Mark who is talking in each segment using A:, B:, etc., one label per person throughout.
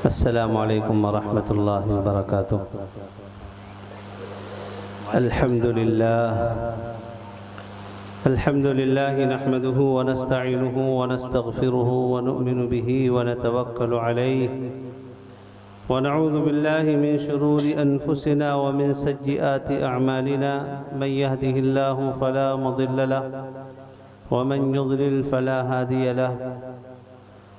A: अस्सलामु अलैकुम वरहमतुल्लाहि वबरकातुह। अल्हम्दुलिल्लाह नहमदुहु व नस्तईनुहु व नस्तगफिरुहु व नु'मिनु बिही व नतवक्कलु अलैहि व नऊज़ु बिल्लाहि मिन शुरूरि अनफुसिना व मिन सय्यिआति अअमालिना मन यहदिहिल्लाहु फला मुदिल्ल लहु व मन युद्लिल फला हादिय लहु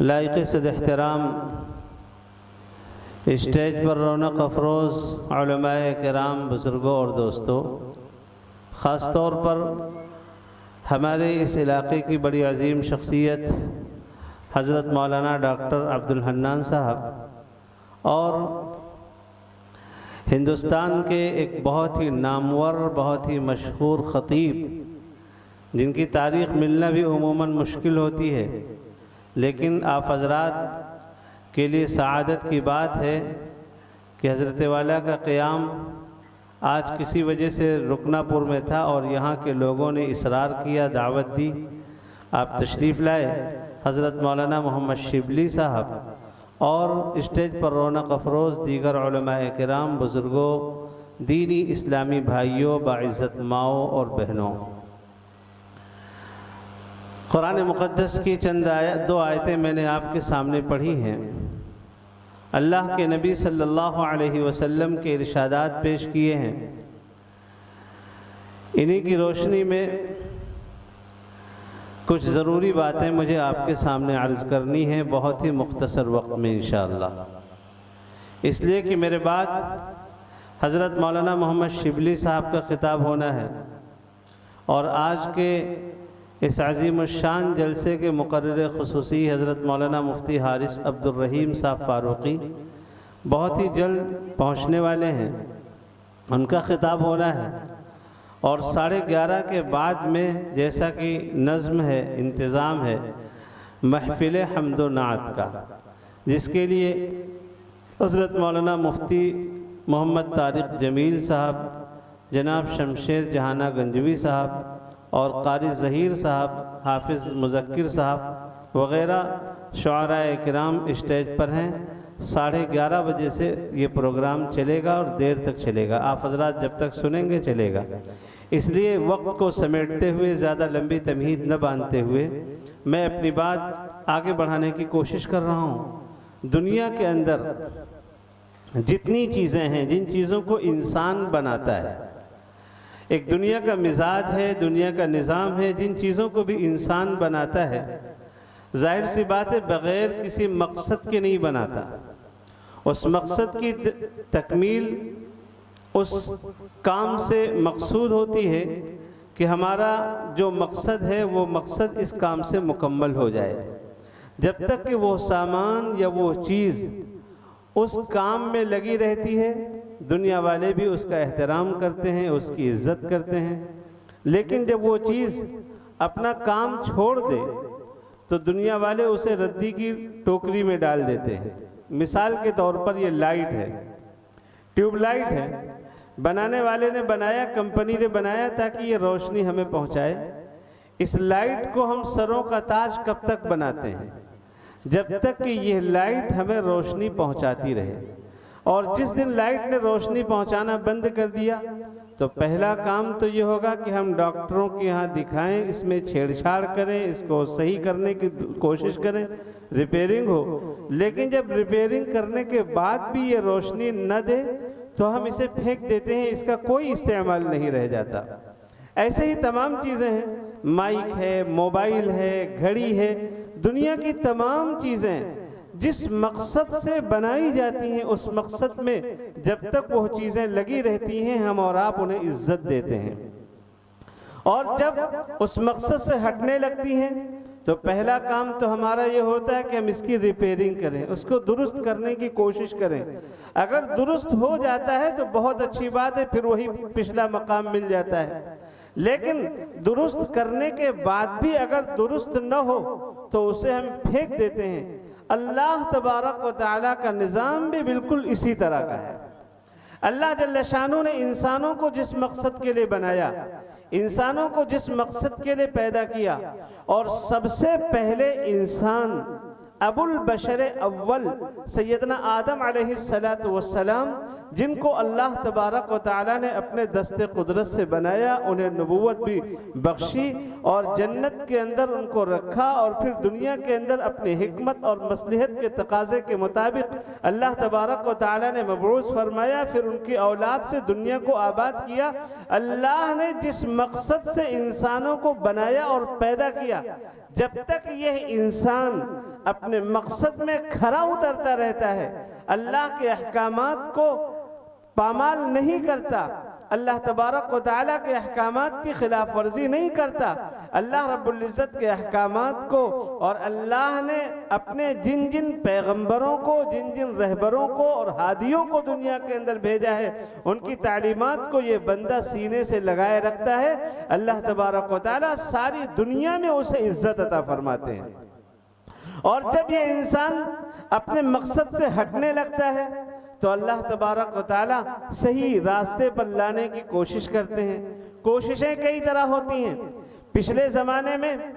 A: लायक़ सद एहतराम स्टेज पर रौनक अफरोज़ उलमाए किराम, बुज़ुर्गों और दोस्तों, ख़ास तौर पर हमारे इस इलाक़े की बड़ी अजीम शख्सियत हज़रत मौलाना डॉक्टर अब्दुल हन्नान साहब और हिंदुस्तान के एक बहुत ही नामवर, बहुत ही मशहूर ख़तीब, जिनकी तारीख़ मिलना भी उमूमन मुश्किल होती है, लेकिन आप हज़रात के लिए सआदत की बात है कि हज़रत वाला का क़याम आज किसी वजह से रुकनापुर में था और यहाँ के लोगों ने इसरार किया, दावत दी, आप तशरीफ़ लाए। हज़रत मौलाना मोहम्मद शिबली साहब और स्टेज पर रौनक अफरोज़ दीगर उलमाए किराम, बुज़ुर्गों, दीनी इस्लामी भाइयों, बाइज़्ज़त माओ और बहनों, कुरान मुक़द्दस की चंद दो आयतें मैंने आपके सामने पढ़ी हैं। अल्लाह के नबी सल्लल्लाहु अलैहि वसल्लम के इरशादात पेश किए हैं। इन्हीं की रोशनी में कुछ ज़रूरी बातें मुझे आपके सामने अर्ज़ करनी है, बहुत ही मुख्तसर वक्त में इंशाअल्लाह। इसलिए कि मेरे बाद हज़रत मौलाना मोहम्मद शिबली साहब का ख़िताब होना है और आज के इस अज़ीमुश्शान जलसे के मुक़र्रिर ख़ुसूसी हज़रत मौलाना मुफ्ती हारिस अब्दुल रहीम साहब फ़ारूक़ी बहुत ही जल्द पहुँचने वाले हैं, उनका ख़िताब होना है। और 11:30 के बाद में, जैसा कि नज़्म है, इंतज़ाम है महफ़िल हम्द व नात का, जिसके लिए हज़रत मौलाना मुफ्ती मोहम्मद तारिक़ जमील साहब, जनाब शमशेर जहाना गंजवी साहब और क़ारी ज़हीर साहब, हाफिज़ मुज़क्किर साहब वग़ैरह शुआराए किराम स्टेज पर हैं। 11:30 बजे से ये प्रोग्राम चलेगा और देर तक चलेगा। आप हज़रात जब तक सुनेंगे चलेगा। इसलिए वक्त को समेटते हुए, ज़्यादा लंबी तमहीद न बांधते हुए, मैं अपनी बात आगे बढ़ाने की कोशिश कर रहा हूँ। दुनिया के अंदर जितनी चीज़ें हैं, जिन चीज़ों को इंसान बनाता है, एक दुनिया का मिजाज है, दुनिया का निज़ाम है, जिन चीज़ों को भी इंसान बनाता है, ज़ाहिर सी बात है बग़ैर किसी मकसद के नहीं बनाता। उस मकसद की तकमील उस काम से मकसूद होती है कि हमारा जो मकसद है वो मकसद इस काम से मुकम्मल हो जाए। जब तक कि वो सामान या वो चीज़ उस काम में लगी रहती है, दुनिया वाले भी उसका एहतराम करते हैं, उसकी इज़्ज़त करते हैं। लेकिन जब वो चीज़ अपना काम छोड़ दे तो दुनिया वाले उसे रद्दी की टोकरी में डाल देते हैं। मिसाल के तौर पर ये लाइट है, ट्यूबलाइट है, बनाने वाले ने बनाया, कंपनी ने बनाया ताकि ये रोशनी हमें पहुंचाए। इस लाइट को हम सरों का ताज कब तक बनाते हैं? जब तक कि यह लाइट हमें रोशनी पहुंचाती रहे। और जिस दिन लाइट ने रोशनी पहुंचाना बंद कर दिया तो पहला काम तो ये होगा कि हम डॉक्टरों के यहाँ दिखाएं, इसमें छेड़छाड़ करें, इसको सही करने की कोशिश करें, रिपेयरिंग हो। लेकिन जब रिपेयरिंग करने के बाद भी ये रोशनी न दे तो हम इसे फेंक देते हैं, इसका कोई इस्तेमाल नहीं रह जाता। ऐसे ही तमाम चीज़ें हैं, माइक है, मोबाइल है, घड़ी है, दुनिया की तमाम चीज़ें जिस मकसद से बनाई जाती हैं उस मकसद में जब तक वो चीज़ें लगी रहती हैं हम और आप उन्हें इज्जत देते हैं। और जब उस मकसद से हटने लगती हैं तो पहला काम तो हमारा ये होता है कि हम इसकी रिपेयरिंग करें, उसको दुरुस्त करने की कोशिश करें। अगर दुरुस्त हो जाता है तो बहुत अच्छी बात है, फिर वही पिछला मकाम मिल जाता है। लेकिन दुरुस्त करने के बाद भी अगर दुरुस्त न हो तो उसे हम फेंक देते हैं। अल्लाह तबारक व तआला का निज़ाम भी बिल्कुल इसी तरह का है। अल्लाह जल्ल शानू ने इंसानों को जिस मकसद के लिए बनाया, इंसानों को जिस मकसद के लिए पैदा किया, और सबसे पहले इंसान अबुल बशर अव्वल सैयदना आदम अलैहिस्सलातु वस्सलाम, जिनको अल्लाह तबारक व तआला ने अपने दस्ते कुदरत से बनाया, उन्हें नबूवत भी बख्शी और जन्नत के अंदर उनको रखा, और फिर दुनिया के अंदर अपनी हिकमत और मसलहत के तकाजे के मुताबिक अल्लाह तबारक व तआला ने मबऊस फरमाया। फिर उनकी औलाद से दुनिया को आबाद किया। अल्लाह ने जिस मकसद से इंसानों को बनाया और पैदा किया, जब तक यह इंसान अपने मकसद में खरा उतरता रहता है, अल्लाह के अहकामात को पामाल नहीं करता, अल्लाह तबारक व तआला के अहकामात की खिलाफ वर्जी नहीं करता, अल्लाह रब्बुल इज़्ज़त के अहकामात को और अल्लाह ने अपने जिन जिन पैगंबरों को, जिन जिन रहबरों को और हादियों को दुनिया के अंदर भेजा है, उनकी तालीमात को ये बंदा सीने से लगाए रखता है, अल्लाह तबारक व तआला सारी दुनिया में उसे इज्जत अता फरमाते हैं। और जब ये इंसान अपने मकसद से हटने लगता है तो अल्लाह तबारक व तआला सही रास्ते पर लाने की कोशिश करते हैं। कोशिशें कई तरह होती हैं। पिछले ज़माने में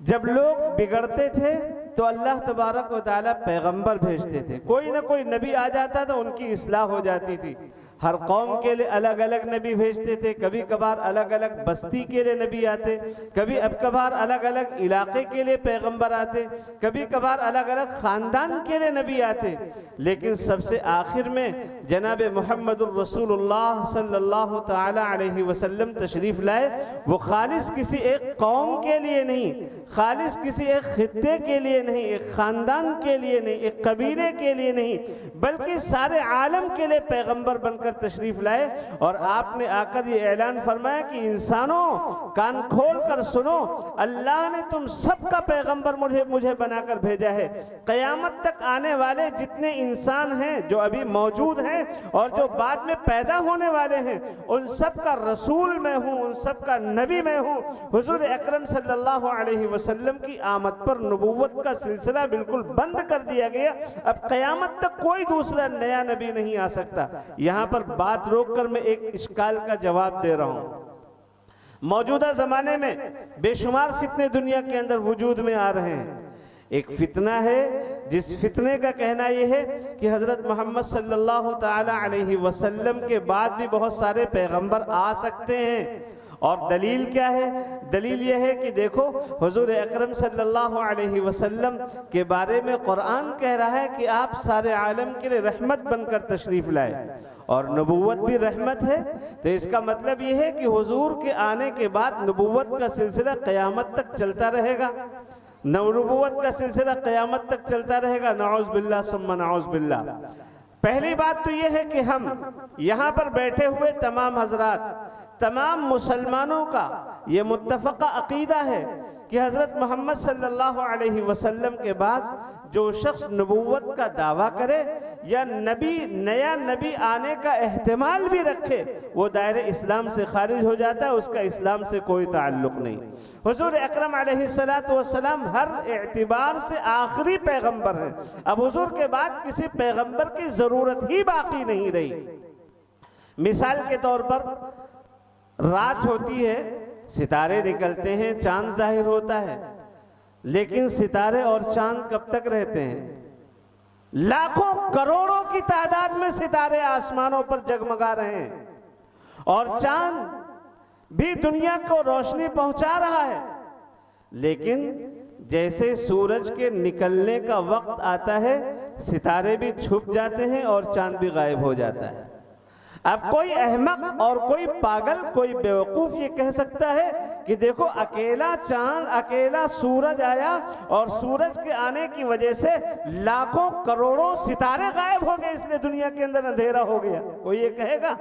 A: जब लोग बिगड़ते थे तो अल्लाह तबारक व तआला पैगंबर भेजते थे, कोई ना कोई नबी आ जाता था, उनकी इस्लाह हो जाती थी। हर कौम के लिए अलग अलग नबी भेजते थे, कभी कभार अलग अलग बस्ती के लिए नबी आते, कभी अब कभार अलग अलग इलाके के लिए पैगंबर आते, कभी कभार अलग अलग ख़ानदान के लिए नबी आते। लेकिन सबसे आखिर में जनाब मुहम्मदुर रसूलुल्लाह सल्लल्लाहु ताला अलैहि वसल्लम तशरीफ़ लाए। वो खालिस किसी एक कौम के लिए नहीं, खालिस किसी एक खित्ते के लिए नहीं, एक ख़ानदान के लिए नहीं, एक कबीले के लिए नहीं, बल्कि सारे आलम के लिए पैगंबर बनकर तशरीफ लाए। और आपने आकर ये ऐलान फरमाया कि इंसानों कान खोल कर सुनो, अल्लाह ने तुम सबका पैगंबर मुझे बनाकर भेजा है। क़यामत तक आने वाले जितने इंसान हैं, जो अभी मौजूद हैं और जो बाद में पैदा होने वाले हैं, उन सब का रसूल मैं हूँ, उन सब का नबी मैं हूँ। हुजूर अकरम सल्लल्लाहु अलैहि वसल्लम की आमद पर नबूवत का सिलसिला बिल्कुल बंद कर दिया गया। अब क़यामत तक कोई दूसरा नया नबी नहीं आ सकता। यहाँ पर बात रोककर मैं एक इश्काल का जवाब दे रहा हूं। मौजूदा जमाने में बेशुमार फितने दुनिया के अंदर वजूद में आ रहे हैं। एक फितना है जिस फितने का कहना यह है कि हज़रत मोहम्मद सल्लल्लाहु ताला अलैहि वसल्लम के बाद भी बहुत सारे पैगंबर आ सकते हैं। और दलील क्या है? दलील यह है कि देखो हुजूर अकरम सल्लल्लाहु अलैहि वसल्लम के बारे में कुरान कह रहा है कि आप सारे आलम के लिए रहमत बनकर तशरीफ़ लाए, और नबूवत भी रहमत है। तो इसका मतलब यह है कि हुजूर के आने के बाद नबूवत का सिलसिला क़यामत तक चलता रहेगा, नबूवत का सिलसिला क़यामत तक चलता रहेगा। नऊज़ बिल्लाह सुम्मा नऊज़ बिल्लाह। पहली बात तो यह है कि हम यहाँ पर बैठे हुए तमाम हजरात तमाम मुसलमानों का ये मुत्तफ़क़ा अक़ीदा है कि हज़रत मोहम्मद सल्लल्लाहु अलैहि वसल्लम के बाद जो शख्स नबूवत का दावा करे या नया नबी आने का एहतिमाल भी रखे, वो दायरे इस्लाम से खारिज हो जाता है, उसका इस्लाम से कोई ताल्लुक़ नहीं। हुज़ूर अकरम अलैहिस्सलातु वस्सलाम हर एतबार से आखिरी पैगम्बर हैं। अब हुज़ूर के बाद किसी पैगम्बर की ज़रूरत ही बाकी नहीं रही। मिसाल के तौर पर रात होती है, सितारे निकलते हैं, चांद जाहिर होता है, लेकिन सितारे और चांद कब तक रहते हैं? लाखों करोड़ों की तादाद में सितारे आसमानों पर जगमगा रहे हैं और चांद भी दुनिया को रोशनी पहुंचा रहा है, लेकिन जैसे सूरज के निकलने का वक्त आता है, सितारे भी छुप जाते हैं और चांद भी गायब हो जाता है। अब कोई अहमक और कोई पागल, कोई बेवकूफ ये कह सकता है कि देखो अकेला चांद, अकेला सूरज आया और सूरज के आने की वजह से लाखों करोड़ों सितारे गायब हो गए, इसलिए दुनिया के अंदर अंधेरा हो गया। कोई ये कहेगा?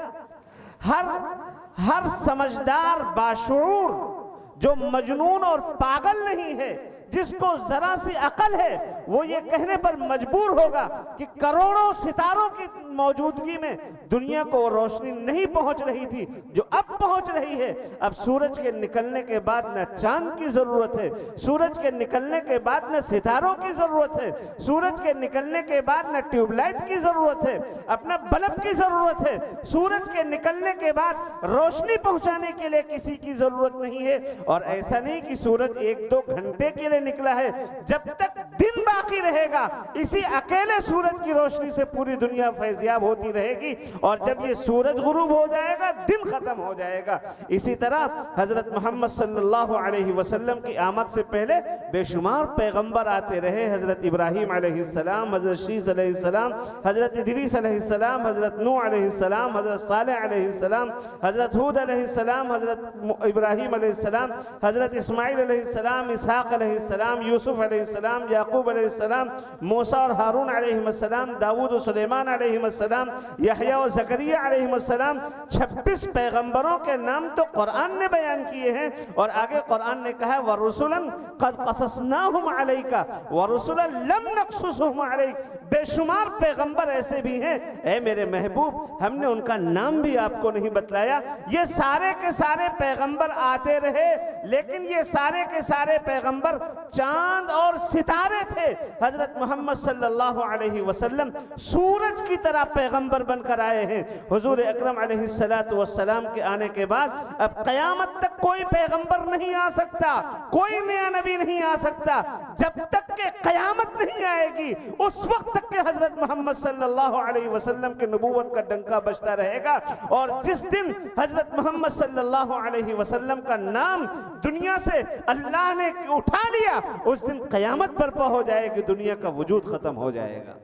A: हर समझदार बाशऊर जो मजनून और पागल नहीं है, जिसको जरा सी अकल है, वो ये कहने पर मजबूर होगा कि करोड़ों सितारों की मौजूदगी में दुनिया को रोशनी नहीं पहुंच रही थी जो अब पहुंच रही है। अब सूरज के निकलने के बाद न चांद की जरूरत है, सूरज के निकलने के बाद न सितारों की जरूरत है, सूरज के निकलने के बाद न ट्यूबलाइट की जरूरत है, अपना बल्ब की जरूरत है, सूरज के निकलने के बाद रोशनी पहुंचाने के लिए किसी की जरूरत नहीं है। और ऐसा नहीं कि सूरज 1-2 घंटे के लिए निकला है, जब तक दिन बाकी रहेगा इसी अकेले सूरज की रोशनी से पूरी दुनिया फैज़याब होती रहेगी, और जब ये सूरज गुरूब हो जाएगा दिन खत्म हो जाएगा। इसी तरह हजरत मोहम्मद सल्लल्लाहु अलैहि वसल्लम की आमद से पहले बेशुमार पैगंबर आते रहे। हजरत इब्राहीम अलैहिस्सलाम, हजरत शीस अलैहिस्सलाम, हजरत इदरीस अलैहिस्सलाम, हजरत नूह अलैहिस्सलाम, हजरत सालेह अलैहिस्सलाम, हजरत हूद अलैहिस्सलाम, हजरत इब्राहीम अलैहिस्सलाम, हजरत इस्माइल अलैहिस्सलाम, इसहाक अलैहिस्सलाम, यूसुफ अलैहिस्सलाम, याकूब अलैहिस्सलाम, मूसा और हारून अलैहिस्सलाम, दाऊद और सुलेमान अलैहिस्सलाम, यहया और ज़करिया अलैहिस्सलाम, 26 पैगंबरों के नाम तो कुरान ने बयान किए हैं। और आगे कुरान ने कहा वरुसुलन क़द क़ससनाहुम अलैका वरुसुलन लम नक़सुसहुम अलैक, बेशुमार पैगंबर ऐसे भी हैं ऐ मेरे महबूब, हमने उनका नाम भी आपको नहीं बतलाया। ये सारे के सारे पैगंबर आते रहे, लेकिन ये सारे के सारे पैगंबर चांद और सितारे थे। हजरत मोहम्मद सल्लल्लाहु अलैहि वसल्लम सूरज की तरह पैगंबर बनकर आए हैं। हुजूर अकरम अलैहिस्सलातु वस्सलाम के आने के बाद अब क़यामत तक कोई पैगंबर नहीं आ सकता, कोई नया नबी नहीं आ सकता। जब तक के क़यामत नहीं आएगी उस वक्त तक के हजरत मोहम्मद सल्लल्लाहु अलैहि वसल्लम के नबूवत का डंका बजता रहेगा। और जिस दिन हजरत मोहम्मद सल्लल्लाहु अलैहि वसल्लम का नाम दुनिया से अल्लाह ने उठा लिया, उस दिन क़यामत बर्पा हो जाएगी, दुनिया का वजूद खत्म हो जाएगा।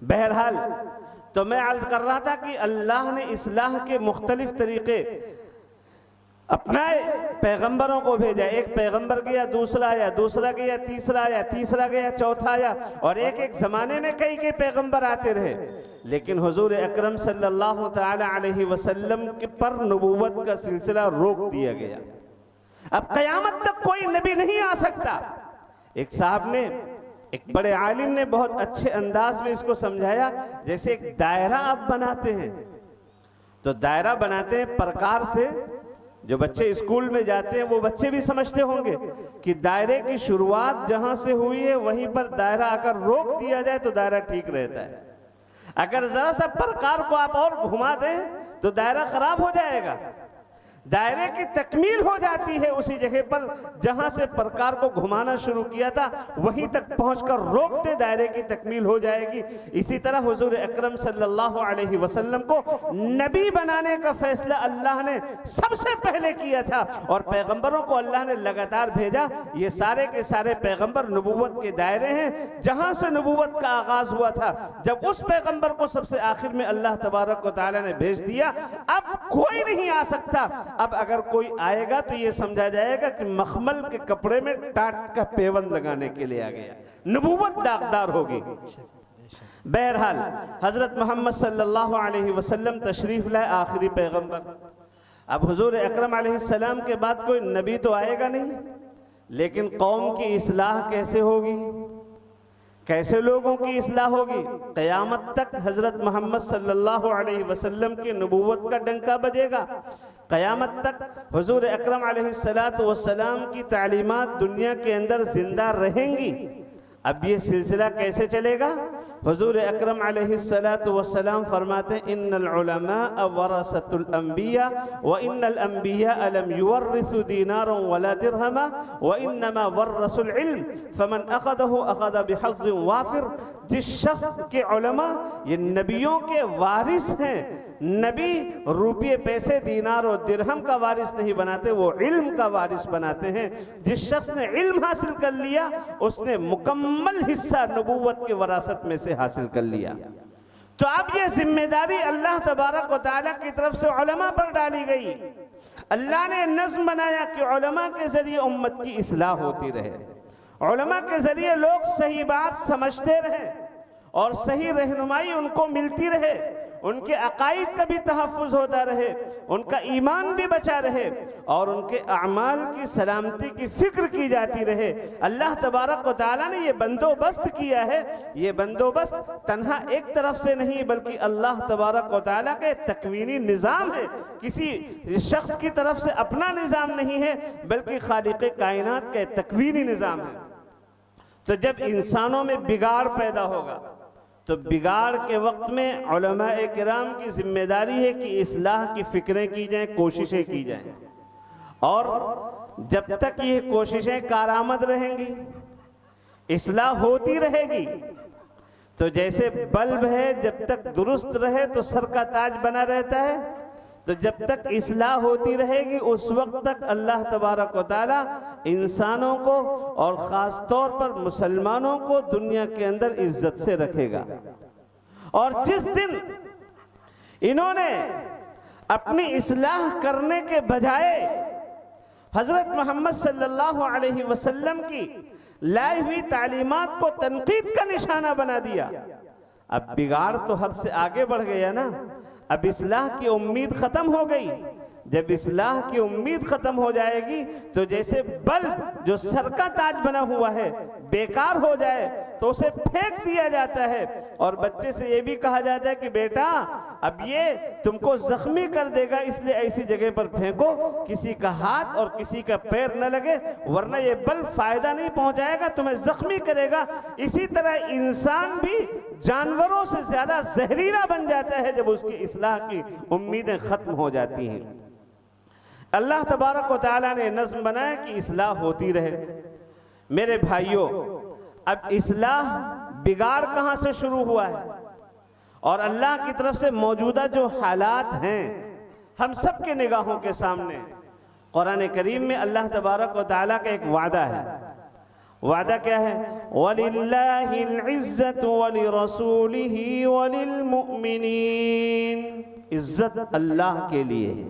A: बहरहाल तो मैं अर्ज कर रहा था कि अल्लाह ने इस्लाह के मुख्तलिफ तरीके अपनाए, पैगंबरों को भेजा। एक पैगंबर गया, दूसरा आया, दूसरा गया, तीसरा आया, तीसरा गया, चौथा आया, और एक एक ज़माने में कई कई पैगंबर आते रहे। लेकिन हुजूर अकरम सल्लल्लाहु ताला अलैहि वसल्लम के पर नबूवत का सिलसिला रोक दिया गया। अब क़यामत तक कोई नबी नहीं आ सकता। एक साहब ने, एक बड़े आलिम ने बहुत अच्छे अंदाज में इसको समझाया, जैसे एक दायरा आप बनाते हैं, तो दायरा बनाते हैं प्रकार से, जो बच्चे स्कूल में जाते हैं वो बच्चे भी समझते होंगे कि दायरे की शुरुआत जहां से हुई है वहीं पर दायरा आकर रोक दिया जाए तो दायरा ठीक रहता है। अगर जरा सा प्रकार को आप और घुमा दें तो दायरा खराब हो जाएगा। दायरे की तकमील हो जाती है उसी जगह पर जहां से प्रकार को घुमाना शुरू किया था, वहीं तक पहुंचकर रोक दे, दायरे की तकमील हो जाएगी। इसी तरह हुजूर अकरम सल्लल्लाहु अलैहि वसल्लम को नबी बनाने का फैसला अल्लाह ने सबसे पहले किया था, और पैगंबरों को अल्लाह ने लगातार भेजा। ये सारे के सारे पैगंबर नबूवत के दायरे हैं, जहां से नबूवत का आगाज हुआ था। जब उस पैगंबर को सबसे आखिर में अल्लाह तबारक व तआला ने भेज दिया, अब कोई नहीं आ सकता। अब अगर कोई आएगा तो ये समझा जाएगा कि मखमल के कपड़े में टाट का पेवंद लगाने के लिए आ गया, नबूवत दागदार होगी। बहरहाल हजरत मोहम्मद सल्लल्लाहु अलैहि वसल्लम तशरीफ लाए, आखिरी पैगंबर। अब हुजूर अकरम अलैहिस्सलाम के बाद कोई नबी तो आएगा नहीं, लेकिन कौम की इस्लाह कैसे होगी, कैसे लोगों की इस्लाह होगी? क़यामत तक हज़रत मोहम्मद सल्लल्लाहु अलैहि वसल्लम की नबूवत का डंका बजेगा। क़यामत तक हुजूर अकरम अलैहिस्सलातु वस्सलाम की तालीमात दुनिया के अंदर जिंदा रहेंगी। अब ये सिलसिला कैसे चलेगा? हुजूर अकरम अलैहिस्सलातु वस्सलाम फरमाते हैं, इन्नल उलमा वरसतुल अंबिया व इन्नल अंबिया लम युवर्रिसु दीनारन वला दिरहमा व इन्नमा वर्रसुल इल्म फमन अखदहु अखद बिहज़्ज़िन वाफिर। जिस शख्स के उलमा ये नबियों के वारिस हैं, नबी रुपये पैसे दीनार और दिरहम का वारिस नहीं बनाते, वो इल्म का वारिस बनाते हैं। जिस शख्स ने इल्म हासिल कर लिया उसने मुकम्मल हिस्सा नबूवत के वरासत में से हासिल कर लिया। तो अब ये जिम्मेदारी अल्लाह तबारक व तआला की तरफ से उलमा पर डाली गई। अल्लाह ने नज़्म बनाया कि उलमा के जरिए उम्मत की इस्लाह होती रहे, उलमा के जरिए लोग सही बात समझते रहे और सही रहनुमाई उनको मिलती रहे, उनके अकायद का भी तहफ़्फ़ुज़ होता रहे, उनका ईमान भी बचा रहे और उनके अमाल की सलामती की फ़िक्र की जाती रहे। अल्लाह तबारक व तआला ने ये बंदोबस्त किया है। ये बंदोबस्त तन्हा एक तरफ से नहीं बल्कि अल्लाह तबारक व तआला के तकवीनी निज़ाम है। किसी शख्स की तरफ से अपना निज़ाम नहीं है बल्कि खालिक़े कायनात का तकवीनी निज़ाम है। तो जब इंसानों में बिगाड़ पैदा होगा तो बिगाड़ के वक्त में उलमाए किराम की जिम्मेदारी है कि इस्लाह की फ़िक्रें की जाएं, कोशिशें की जाएं। और जब तक ये कोशिशें कारामद रहेंगी, इस्लाह होती रहेगी। तो जैसे बल्ब है, जब तक दुरुस्त रहे तो सर का ताज बना रहता है, तो जब तक इस्लाह होती रहेगी उस वक्त तक अल्लाह तबारक व तआला इंसानों को और ख़ास तौर पर मुसलमानों को दुनिया के अंदर इज्जत से रखेगा। और जिस दिन इन्होंने अपनी इस्लाह करने के बजाय हज़रत मोहम्मद सल्लल्लाहु अलैहि वसल्लम की लाई हुई तालीमात को तनकीद का निशाना बना दिया, अब बिगाड़ तो हद से आगे बढ़ गया ना। अब इस्लाह की उम्मीद ख़त्म हो गई। जब इस्लाह की उम्मीद ख़त्म हो जाएगी तो जैसे बल्ब जो सर का ताज बना हुआ है बेकार हो जाए तो उसे फेंक दिया जाता है और बच्चे से ये भी कहा जाता है कि बेटा अब ये तुमको जख्मी कर देगा, इसलिए ऐसी जगह पर फेंको किसी का हाथ और किसी का पैर न लगे, वरना ये बल्ब फ़ायदा नहीं पहुंचाएगा, तुम्हें जख्मी करेगा। इसी तरह इंसान भी जानवरों से ज़्यादा जहरीला बन जाता है जब उसकी इस्लाह की उम्मीदें ख़त्म हो जाती हैं। अल्लाह तबारक व तआला ने नज़्म बनाया कि इस्लाह होती रहे। मेरे भाइयों, अब इस्लाह बिगाड़ कहाँ से शुरू हुआ है? और अल्लाह की तरफ से मौजूदा जो हालात हैं हम सब के निगाहों के सामने। कुरान करीम में अल्लाह तबारक व तआला का एक वादा है। वादा क्या है? वलिल्लाहिल इज़्ज़तु वलिरसूलिही वलिलमुमिनीन। इज़्ज़त अल्लाह के लिए है,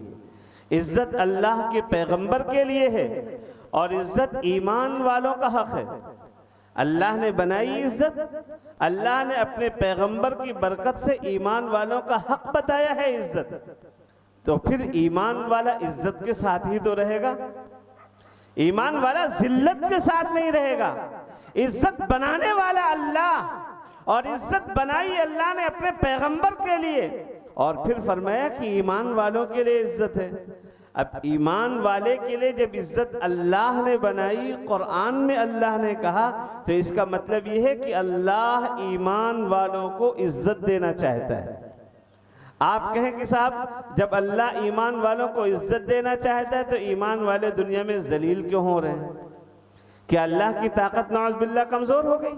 A: इज़्ज़त अल्लाह के पैगंबर के लिए है और इज़्ज़त ईमान वालों का हक़ है। अल्लाह ने बनाई इज़्ज़त, अल्लाह ने अपने पैगंबर की बरकत से ईमान वालों का हक़ बताया है इज़्ज़त। तो फिर ईमान वाला इज़्ज़त के साथ ही तो रहेगा, ईमान वाला ज़िल्लत के साथ नहीं रहेगा। इज़्ज़त बनाने वाला अल्लाह और इज़्ज़त बनाई अल्लाह ने अपने पैगंबर के लिए और फिर फरमाया कि ईमान वालों के लिए इज़्ज़त है। अब ईमान वाले के लिए जब इज़्ज़त अल्लाह ने बनाई, कुरान में अल्लाह ने कहा, तो इसका मतलब ये है कि अल्लाह ईमान वालों को इज़्ज़त देना चाहता है। आप कहें कि साहब जब अल्लाह ईमान वालों को इज़्ज़त देना चाहता है तो ईमान वाले दुनिया में जलील क्यों हो रहे हैं? क्या अल्लाह की ताकत नौज़ बिल्लाह कमज़ोर हो गई?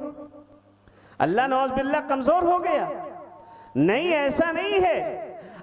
A: अल्लाह नौज़ बिल्लाह कमज़ोर हो गया? नहीं, ऐसा नहीं है।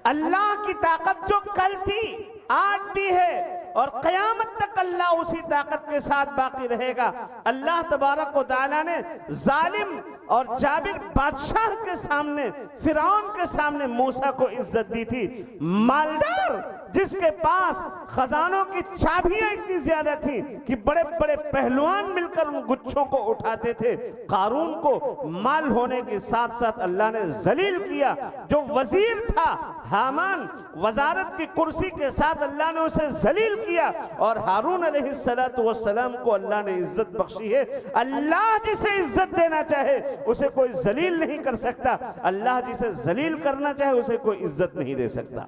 A: अल्लाह की ताकत जो कल थी आज भी है और क़यामत तक अल्लाह उसी ताकत के साथ बाकी रहेगा। अल्लाह तबारक व तआला ने जालिम और जाबिर बादशाह के सामने, फिरौन के सामने मूसा को इज्जत दी थी। मालदार जिसके पास खजानों की चाबियां इतनी ज्यादा थी कि बड़े बड़े पहलवान मिलकर उन गुच्छों को उठाते थे। कारून को माल होने के साथ साथ अल्लाह ने जलील किया। जो वजीर था हामान, वजारत की कुर्सी के साथ अल्लाह ने उसे जलील किया। और हारून अलैहिस्सलातु वस्सलाम को अल्लाह ने इज्जत बख्शी है। अल्लाह जिसे इज्जत देना चाहे उसे कोई जलील नहीं कर सकता, अल्लाह जिसे जलील करना चाहे उसे कोई इज्जत नहीं दे सकता।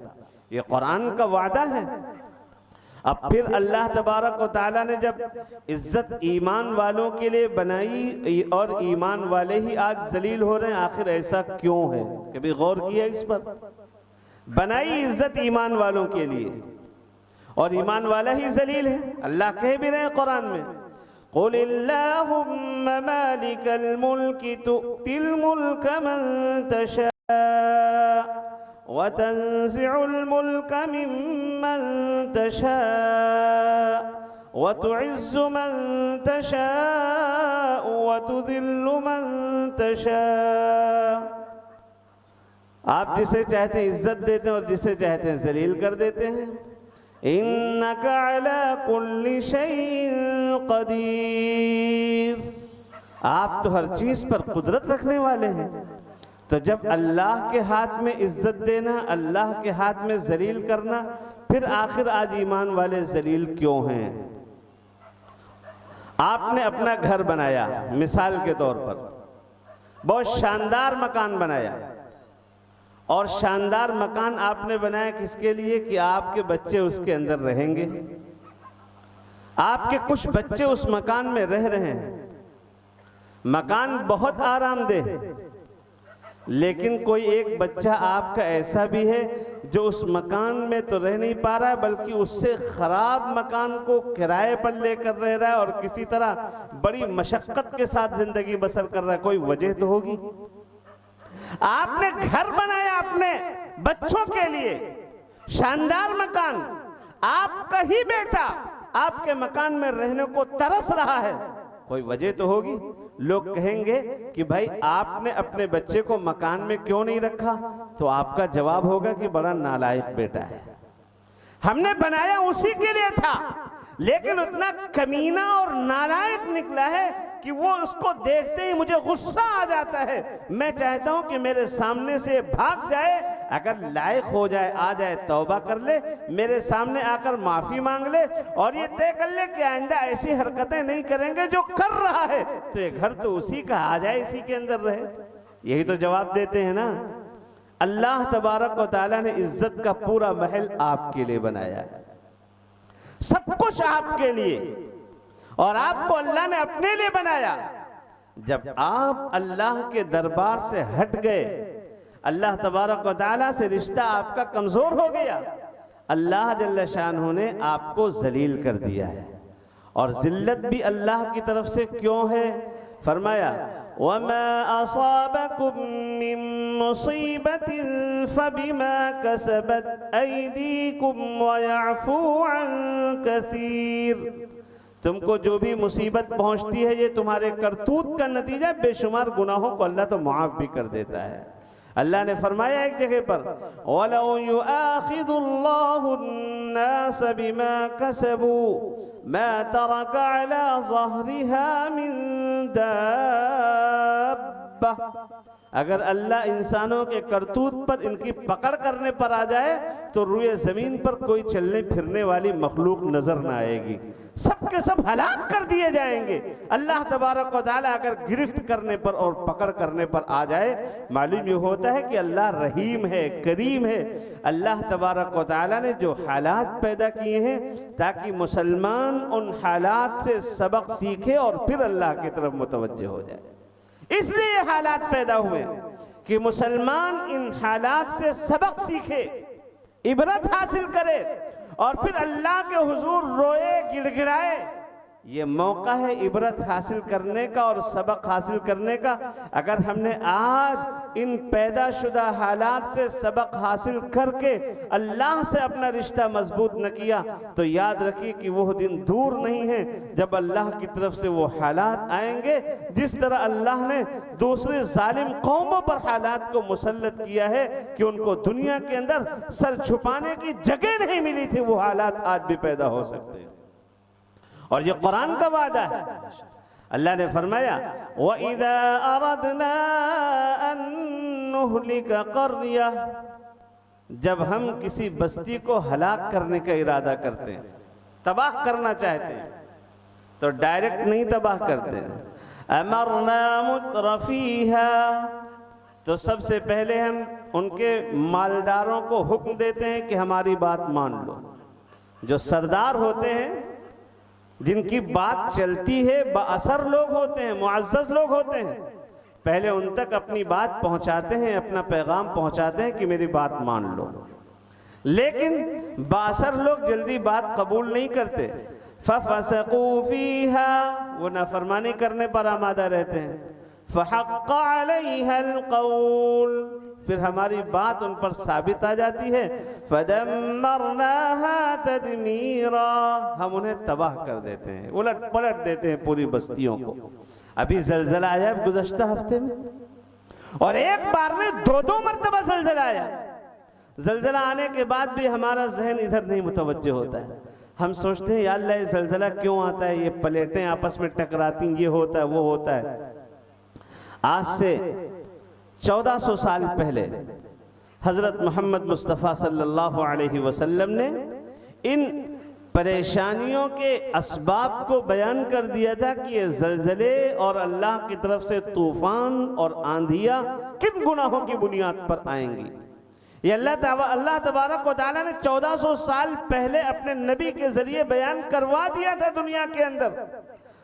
A: ये कुरान का वादा है। अब फिर अल्लाह तबारक व तआला ने जब इज्जत ईमान वालों के लिए बनाई और ईमान वाले ही आज जलील हो रहे हैं, आखिर ऐसा क्यों है? कभी गौर किया इस पर? बनाई इज्जत ईमान वालों के लिए और ईमान वाला ही जलील है। अल्लाह कह भी रहे हैं कुरान में, कुलिल्लाहुम्मा मालिकल मुल्की तु'तिल मुल्का मन तशा व तंज़िउल मुल्का मिम्मन तशा व तुइज़्ज़ु मन तशा व तुज़िल्लु मन तशा। आप जिसे चाहते हैं इज्जत देते हैं और जिसे चाहते हैं जलील कर देते हैं। इन्नका अला कुल्ली शैइन कदीर, आप तो हर चीज पर कुदरत रखने वाले हैं। तो जब अल्लाह के हाथ में इज्जत देना, अल्लाह के हाथ में जलील करना, फिर आखिर आज ईमान वाले जलील क्यों हैं? आपने अपना घर बनाया, मिसाल के तौर पर बहुत शानदार मकान बनाया, और शानदार मकान आपने बनाया किसके लिए? कि आपके बच्चे उसके अंदर रहेंगे। आपके कुछ बच्चे उस मकान में रह रहे हैं, मकान बहुत आरामदेह, लेकिन कोई एक बच्चा आपका ऐसा भी है जो उस मकान में तो रह नहीं पा रहा है, बल्कि उससे खराब मकान को किराए पर लेकर रह रहा है और किसी तरह बड़ी मशक्कत के साथ जिंदगी बसर कर रहा है। कोई वजह तो होगी। आपने घर बनाया अपने बच्चों के लिए, शानदार मकान, आपका ही बेटा आपके मकान में रहने को तरस रहा है, कोई वजह तो होगी। लोग कहेंगे कि भाई आपने अपने बच्चे को मकान में क्यों नहीं रखा? तो आपका जवाब होगा कि बड़ा नालायक बेटा है, हमने बनाया उसी के लिए था, लेकिन उतना कमीना और नालायक निकला है कि वो उसको देखते ही मुझे गुस्सा आ जाता है। मैं चाहता हूं कि मेरे सामने से भाग जाए, अगर लायक हो जाए आ जाए तौबा कर ले, मेरे सामने आकर माफी मांग ले और ये तय कर ले कि आइंदा ऐसी हरकतें नहीं करेंगे जो कर रहा है, तो ये घर तो उसी का, आ जाए इसी के अंदर रहे। यही तो जवाब देते हैं ना। अल्लाह तबारक व तआला ने इज्जत का पूरा महल आपके लिए बनाया है, सब कुछ आपके लिए, और आपको अल्लाह ने अपने लिए बनाया। जब आप अल्लाह के दरबार से हट गए, अल्लाह तबारक व तआला से रिश्ता आपका कमजोर हो गया, अल्लाह जल्ल शानहू ने आपको जलील कर दिया है। और जिल्लत भी अल्लाह की तरफ से क्यों है? फरमाया वमा असाबकुम मिन मुसीबतिन फबिमा कसबत ऐदीकुम व यअफू अन कसीर। तुमको जो भी मुसीबत पहुंचती है ये तुम्हारे करतूत का नतीजा, बेशुमार गुनाहों को अल्लाह तो मुआफ भी कर देता है। अल्लाह ने फरमाया एक जगह पर, वलौ युआखिदुल्लाहु अन्नास बिमा कसबू मा तरक अला ज़हरिहा मिन दाब्बा। अगर अल्लाह इंसानों के करतूत पर, इनकी पकड़ करने पर आ जाए तो रुए जमीन पर कोई चलने फिरने वाली मखलूक नजर ना आएगी, सब के सब हलाक कर दिए जाएंगे। अल्लाह तबारक व तआला अगर गिरफ्त करने पर और पकड़ करने पर आ जाए, मालूम ये होता है कि अल्लाह रहीम है, करीम है। अल्लाह तबारक व तआला ने जो हालात पैदा किए हैं ताकि मुसलमान उन हालात से सबक सीखे और फिर अल्लाह की तरफ मुतवज्जे हो जाए, इसलिए ये हालात पैदा हुए कि मुसलमान इन हालात से सबक सीखे, इबरत हासिल करे और फिर अल्लाह के हुजूर रोए, गिड़गिड़ाए ये मौका है इबरत हासिल करने का और सबक हासिल करने का। अगर हमने आज इन पैदाशुदा हालात से सबक हासिल करके अल्लाह से अपना रिश्ता मजबूत न किया तो याद रखिए कि वो दिन दूर नहीं है जब अल्लाह की तरफ से वो हालात आएंगे जिस तरह अल्लाह ने दूसरे जालिम कौमों पर हालात को मुसल्लत किया है कि उनको दुनिया के अंदर सर छुपाने की जगह नहीं मिली थी, वो हालात आज भी पैदा हो सकते हैं। और ये कुरान का वादा है। अल्लाह ने फरमाया वइज़ा अरदना अन नुहलिका क़र्या, जब हम किसी बस्ती को हलाक करने का इरादा करते हैं, तबाह करना चाहते हैं, तो डायरेक्ट नहीं तबाह करते हैं। अमरना मुत्रफीहा, तो सबसे पहले हम उनके मालदारों को हुक्म देते हैं कि हमारी बात मान लो। जो सरदार होते हैं, जिनकी बात चलती है, बाअसर लोग होते हैं, मुअज़्ज़ज़ लोग होते हैं, पहले उन तक अपनी बात पहुंचाते हैं, अपना पैगाम पहुंचाते हैं कि मेरी बात मान लो। लेकिन बाअसर लोग जल्दी बात कबूल नहीं करते। फफ़सक़ू फ़ीहा, वो नाफरमानी करने पर आमादा रहते हैं। फ़हक़्क़ अलैहल क़ौल, फिर हमारी बात उन पर साबित आ जाती है। फदम्मरनाहा तदमीरा, हम उन्हें तबाह कर देते हैं, उलट पलट देते हैं पूरी बस्तियों को। अभी जलजला आया गुज़श्ता हफ्ते में, और एक बार में दो मरतबा जलजला आया। जलजला आने के बाद भी हमारा जहन इधर नहीं मुतवज्जह होता है। हम सोचते हैं या अल्लाह ये जलजला क्यों आता है, ये प्लेटें आपस में टकराती, ये होता है वो होता है। आज से 1400 साल पहले हज़रत मोहम्मद मुस्तफ़ा सल्लल्लाहु अलैहि वसल्लम ने इन परेशानियों के असबाब को बयान कर दिया था कि ये ज़लज़ले और अल्लाह की तरफ से तूफ़ान और आंधियाँ किन गुनाहों की बुनियाद पर आएंगी। ये अल्लाह तबारक व तआला ने 1400 साल पहले अपने नबी के ज़रिए बयान करवा दिया था दुनिया के अंदर।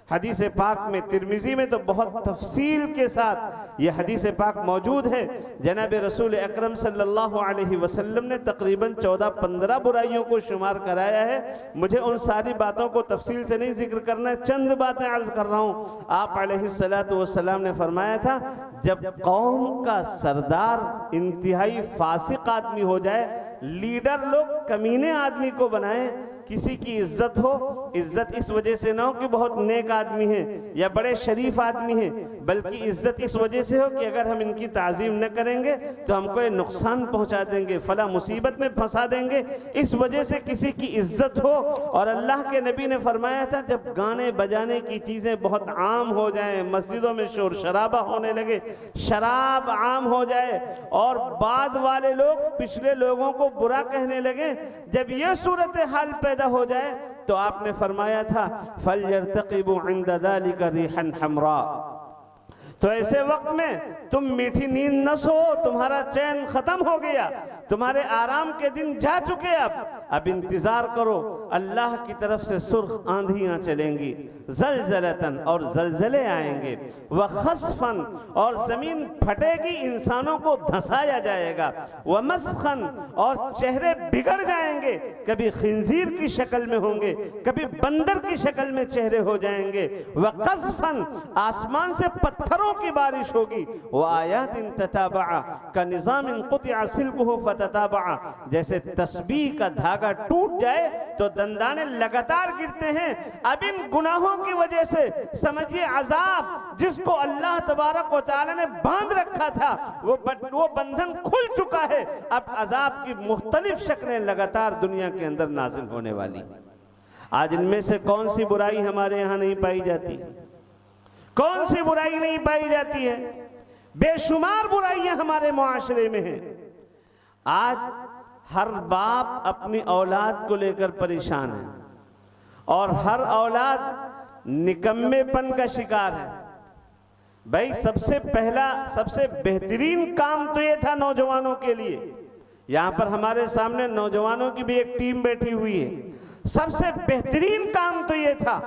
A: हदीस पाक में, तिरमिज़ी में तो बहुत तफसील के साथ ये हदीस पाक मौजूद है। जनाब रसूल अकरम सल्लल्लाहु अलैहि वसल्लम ने तकरीबन 14-15 बुराइयों को शुमार कराया है। मुझे उन सारी बातों को तफसील से नहीं जिक्र करना है, चंद बातें अर्ज कर रहा हूँ। आप अलैहिस्सलातु वस्सलाम ने फरमाया था, जब कौम का सरदार इंतहाई फासिक आदमी हो जाए, लीडर लोग कमीने आदमी को बनाए, किसी की इज्जत हो, इज्जत इस वजह से ना हो कि बहुत नेक आदमी है या बड़े शरीफ आदमी है, बल्कि इज्जत इस वजह से हो कि अगर हम इनकी ताज़ीम न करेंगे तो हमको ये नुकसान पहुंचा देंगे, फला मुसीबत में फंसा देंगे, इस वजह से किसी की इज्जत हो। और अल्लाह के नबी ने फरमाया था, जब गाने बजाने की चीज़ें बहुत आम हो जाएं, मस्जिदों में शोर शराबा होने लगे, शराब आम हो जाए और बाद वाले लोग पिछले लोगों को बुरा कहने लगे, जब यह सूरत हाल पैदा हो जाए तो आपने फरमाया था फलयर्तक़िबू इंदा ज़ालिका रिहन हमरा, तो ऐसे वक्त में तुम मीठी नींद न सो, तुम्हारा चैन खत्म हो गया, तुम्हारे आराम के दिन जा चुके। अब इंतजार करो, अल्लाह की तरफ से सुर्ख आंधियां चलेंगी, ज़लज़लतन और ज़लज़ले आएंगे, व खस्फन और जमीन फटेगी, इंसानों को धंसाया जाएगा, व मस्खन और चेहरे बिगड़ जाएंगे, कभी खिंजीर की शक्ल में होंगे, कभी बंदर की शक्ल में चेहरे हो जाएंगे, व क़ज़फ़न आसमान से पत्थरों की बारिश होगी, वो आयातिन तताबा का निज़ामिन क़ुतिअ सिल्कुहु फतताबा, जैसे तस्बीह का धागा टूट जाए तो दंदाने लगातार गिरते हैं। अब इन गुनाहों की वजह से समझिए अजाब जिसको अल्लाह तबारक व तआला ने बांध रखा था वो बंधन खुल चुका है। अब अजाब की मुख्तलिफ शक्लें लगातार दुनिया के अंदर नाजिल होने वाली। आज इनमें से कौन सी बुराई हमारे यहाँ नहीं पाई जाती? कौन सी बुराई नहीं पाई जाती है? बेशुमार बुराइयां हमारे मुआशरे में हैं। आज हर बाप अपनी औलाद को लेकर परेशान है और हर औलाद निकम्मेपन का शिकार है। भाई सबसे पहला सबसे बेहतरीन काम तो ये था नौजवानों के लिए, यहाँ पर हमारे सामने नौजवानों की भी एक टीम बैठी हुई है, सबसे बेहतरीन काम तो ये था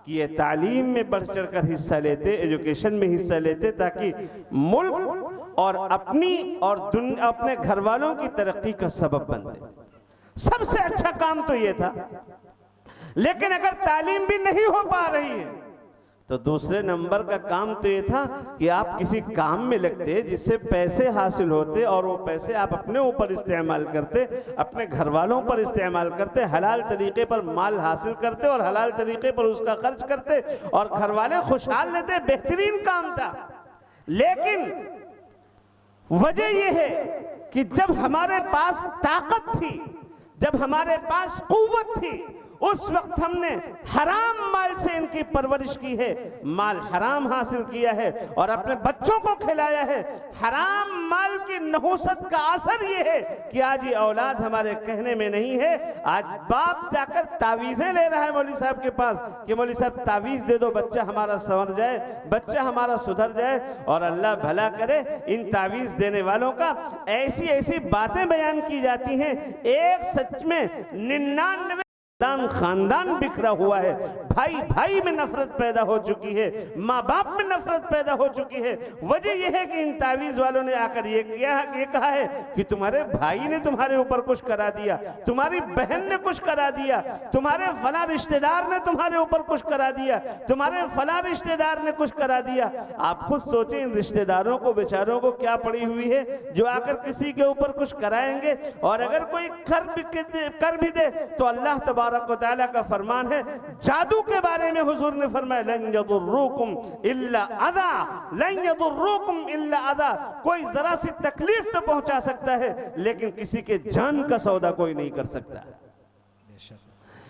A: कि ये तालीम में बढ़ चढ़ कर हिस्सा लेते, एजुकेशन में हिस्सा लेते, ताकि मुल्क और अपनी और अपने घर वालों की तरक्की का सबब बनते। सबसे अच्छा काम तो ये था। लेकिन अगर तालीम भी नहीं हो पा रही है तो दूसरे नंबर का काम तो ये था कि आप किसी काम में लगते जिससे पैसे हासिल होते और वो पैसे आप अपने ऊपर इस्तेमाल करते, अपने घर वालों पर इस्तेमाल करते, हलाल तरीके पर माल हासिल करते और हलाल तरीके पर उसका खर्च करते और घर वाले खुशहाल रहते। बेहतरीन काम था। लेकिन वजह यह है कि जब हमारे पास ताकत थी, जब हमारे पास कुव्वत थी, उस वक्त हमने हराम माल से इनकी परवरिश की है, माल हराम हासिल किया है और अपने बच्चों को खिलाया है। हराम माल की नहुसत का असर ये है कि आज ये औलाद हमारे कहने में नहीं है। आज बाप जाकर तावीज़ें ले रहा है मौलवी साहब के पास कि मौलवी साहब तावीज़ दे दो, बच्चा हमारा संवर जाए, बच्चा हमारा सुधर जाए। और अल्लाह भला करे, इन तावीज़ देने वालों का ऐसी ऐसी बातें बयान की जाती हैं। एक सच में 99 खानदान बिखरा हुआ है, भाई भाई में नफरत पैदा हो चुकी है, माँ बाप में नफरत पैदा हो चुकी है। वजह यह है कि इन तावीज़ वालों ने आकर ये कहा है कि तुम्हारे भाई ने तुम्हारे ऊपर कुछ करा दिया, तुम्हारी बहन ने कुछ करा दिया, तुम्हारे फला रिश्तेदार ने तुम्हारे ऊपर कुछ करा दिया, तुम्हारे फला रिश्तेदार ने कुछ करा दिया। आप खुद सोचें, इन रिश्तेदारों को बेचारों को क्या पड़ी हुई है जो आकर किसी के ऊपर कुछ कराएंगे। और अगर कोई कर भी दे तो अल्लाह तबारक व तआला का फरमान है, जादू के बारे में हुजूर ने फरमाया, लन यदुर्रुकुम इल्ला अज़ा, लन यदुर्रुकुम इल्ला अज़ा। कोई जरा सी तकलीफ तो पहुंचा सकता है, लेकिन किसी के जान का सौदा कोई नहीं कर सकता।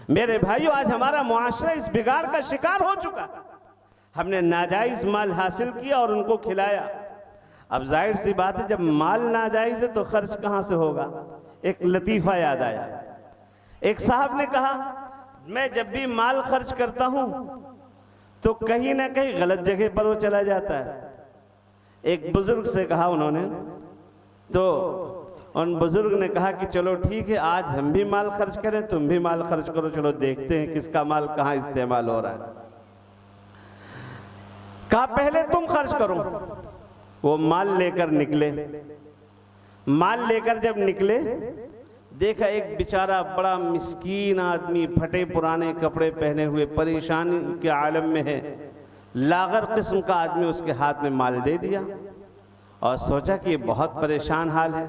A: मेरे भाइयों, आज हमारा मुआशरा इस बिगाड़ का शिकार हो चुका। हमने नाजायज माल हासिल किया और उनको खिलाया। अब जाहिर सी बात है, जब माल नाजायज है तो खर्च कहां से होगा। एक लतीफा याद आया। एक साहब ने कहा, मैं जब भी माल खर्च करता हूं तो कहीं ना कहीं गलत जगह पर वो चला जाता है। एक बुजुर्ग से कहा उन्होंने, तो उन बुजुर्ग ने कहा कि चलो ठीक है, आज हम भी माल खर्च करें, तुम भी माल खर्च करो, चलो देखते हैं किसका माल कहाँ इस्तेमाल हो रहा है। कहा पहले तुम खर्च करो। वो माल लेकर निकले। माल लेकर जब निकले, देखा एक बेचारा बड़ा मिस्कीन आदमी, फटे पुराने कपड़े पहने हुए, परेशानी के आलम में है, लागर किस्म का आदमी। उसके हाथ में माल दे दिया और सोचा कि ये बहुत परेशान हाल है।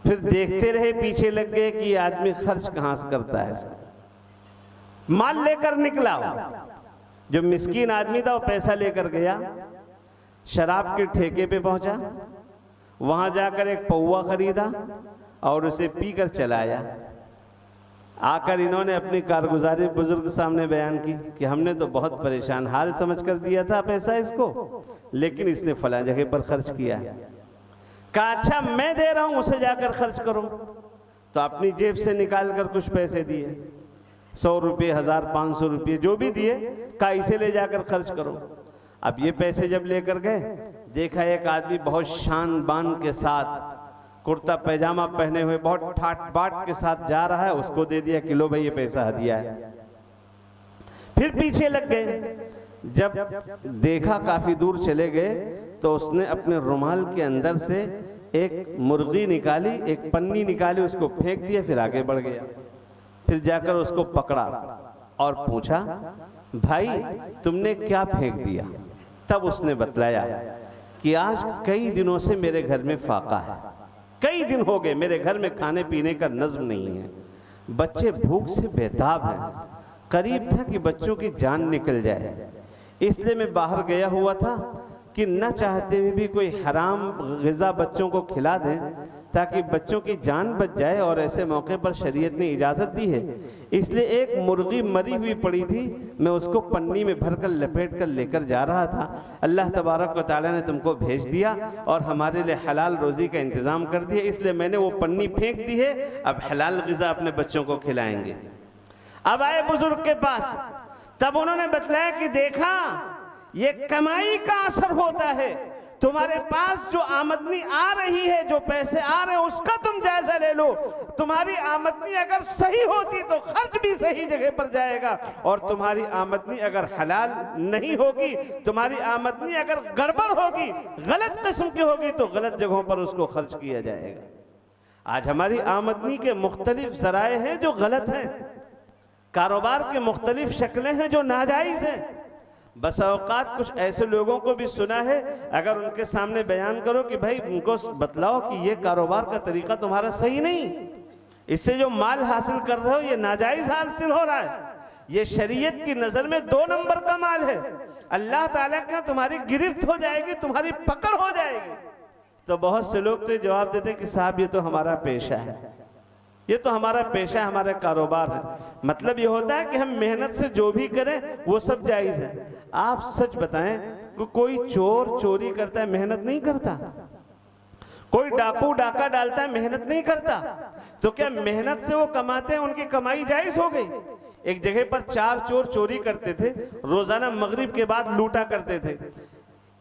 A: फिर देखते रहे, पीछे लग गए कि ये आदमी खर्च कहाँ से करता है इसका। माल लेकर निकला। जो मिस्कीन आदमी था वो पैसा लेकर गया, शराब के ठेके पे पहुंचा, वहां जाकर एक पौवा खरीदा और उसे पीकर चलाया। आकर इन्होंने अपनी कारगुजारी बुजुर्ग सामने बयान की कि हमने तो बहुत परेशान हाल समझ कर दिया था पैसा इसको, लेकिन इसने फला जगह पर खर्च किया। कहा अच्छा मैं दे रहा हूं, उसे जाकर खर्च करो। तो अपनी जेब से निकाल कर कुछ पैसे दिए, 100 रुपये, 1000, 500 रुपये जो भी दिए। कहा इसे ले जाकर खर्च करो। अब ये पैसे जब लेकर गए, देखा एक आदमी बहुत शान बान के साथ, कुर्ता पैजामा पहने हुए, बहुत ठाट बाट के साथ जा रहा है। उसको दे दिया कि लो भाई ये पैसा हदिया है। फिर पीछे लग गए। जब देखा काफी दूर चले गए तो उसने अपने रुमाल के अंदर से एक मुर्गी निकाली, एक पन्नी निकाली, उसको फेंक दिया, फिर आगे बढ़ गया। फिर जाकर उसको पकड़ा और पूछा, भाई तुमने क्या फेंक दिया? तब उसने बतलाया कि आज कई दिनों से मेरे घर में फाका है, कई दिन हो गए मेरे घर में खाने पीने का नज्म नहीं है, बच्चे भूख से बेताब हैं, करीब था कि बच्चों की जान निकल जाए, इसलिए मैं बाहर गया हुआ था कि न चाहते हुए भी कोई हराम ग़िज़ा बच्चों को खिला दें ताकि बच्चों की जान बच जाए। और ऐसे मौके पर शरीयत ने इजाज़त दी है, इसलिए एक मुर्गी मरी हुई पड़ी थी, मैं उसको पन्नी में भरकर लपेट कर लेकर जा रहा था। अल्लाह तबारक व तआला ने तुमको भेज दिया और हमारे लिए हलाल रोज़ी का इंतज़ाम कर दिया, इसलिए मैंने वो पन्नी फेंक दी है। अब हलाल ग़िज़ा अपने बच्चों को खिलाएंगे। अब आए बुजुर्ग के पास, तब उन्होंने बतलाया कि देखा ये कमाई का असर होता है, तुम्हारे पास जो आमदनी आ रही है, जो पैसे आ रहे हैं, उसका तुम जायजा ले लो। तुम्हारी आमदनी अगर सही होती तो खर्च भी सही जगह पर जाएगा, और तुम्हारी आमदनी अगर हलाल नहीं होगी, तुम्हारी आमदनी अगर गड़बड़ होगी, गलत किस्म की होगी, तो गलत जगहों पर उसको खर्च किया जाएगा। आज हमारी आमदनी के मुख्तलिफ ज़राए हैं जो गलत हैं। कारोबार के मुख्तलिफ शक्लें हैं जो नाजायज़ हैं। बस औकात कुछ ऐसे लोगों को भी सुना है, अगर उनके सामने बयान करो कि भाई उनको बतलाओ कि ये कारोबार का तरीका तुम्हारा सही नहीं, इससे जो माल हासिल कर रहे हो ये नाजायज़ हासिल हो रहा है, ये शरीयत की नज़र में 2 नंबर का माल है, अल्लाह ताला का तुम्हारी गिरफ्त हो जाएगी, तुम्हारी पकड़ हो जाएगी। तो बहुत से लोग तो जवाब देते हैं कि साहब ये तो हमारा पेशा है, ये तो हमारा पेशा है, हमारा कारोबार है। मतलब ये होता है कि हम मेहनत से जो भी करें वो सब जायज़ है। आप सच बताएं कि कोई चोर चोरी करता है मेहनत नहीं करता? कोई डाकू डाका डालता है मेहनत नहीं करता? तो क्या मेहनत से वो कमाते हैं, उनकी कमाई जायज़ हो गई? एक जगह पर 4 चोर चोरी करते थे, रोजाना मगरिब के बाद लूटा करते थे।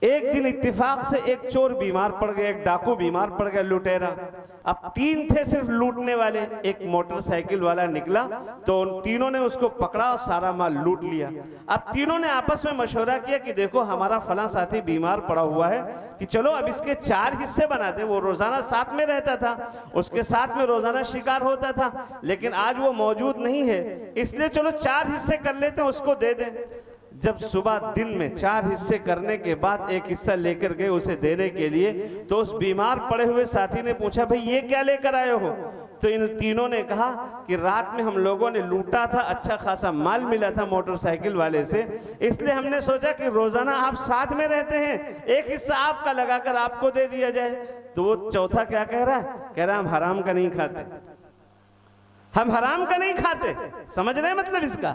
A: एक दिन इत्तेफाक से एक चोर बीमार पड़ गया, एक डाकू बीमार पड़ गया, लुटेरा। अब 3 थे सिर्फ लूटने वाले। एक मोटरसाइकिल वाला निकला तो उन तीनों ने उसको पकड़ा और सारा माल लूट लिया। अब तीनों ने आपस में मशवरा किया कि देखो हमारा फलां साथी बीमार पड़ा हुआ है, कि चलो अब इसके 4 हिस्से बना दे। वो रोजाना साथ में रहता था, उसके साथ में रोजाना शिकार होता था, लेकिन आज वो मौजूद नहीं है, इसलिए चलो 4 हिस्से कर लेते हैं, उसको दे दें। जब सुबह दिन में 4 हिस्से करने के बाद एक हिस्सा लेकर गए उसे देने के लिए, तो उस बीमार पड़े हुए साथी ने पूछा भाई ये क्या लेकर आए हो? तो इन तीनों ने कहा कि रात में हम लोगों ने लूटा था, अच्छा खासा माल मिला था मोटरसाइकिल वाले से, इसलिए हमने सोचा कि रोजाना आप साथ में रहते हैं, एक हिस्सा आपका लगाकर आपको दे दिया जाए। तो वो चौथा क्या कह रहा है? कह रहा हम हराम का नहीं खाते, हम हराम का नहीं खाते। समझ रहे हैं मतलब इसका?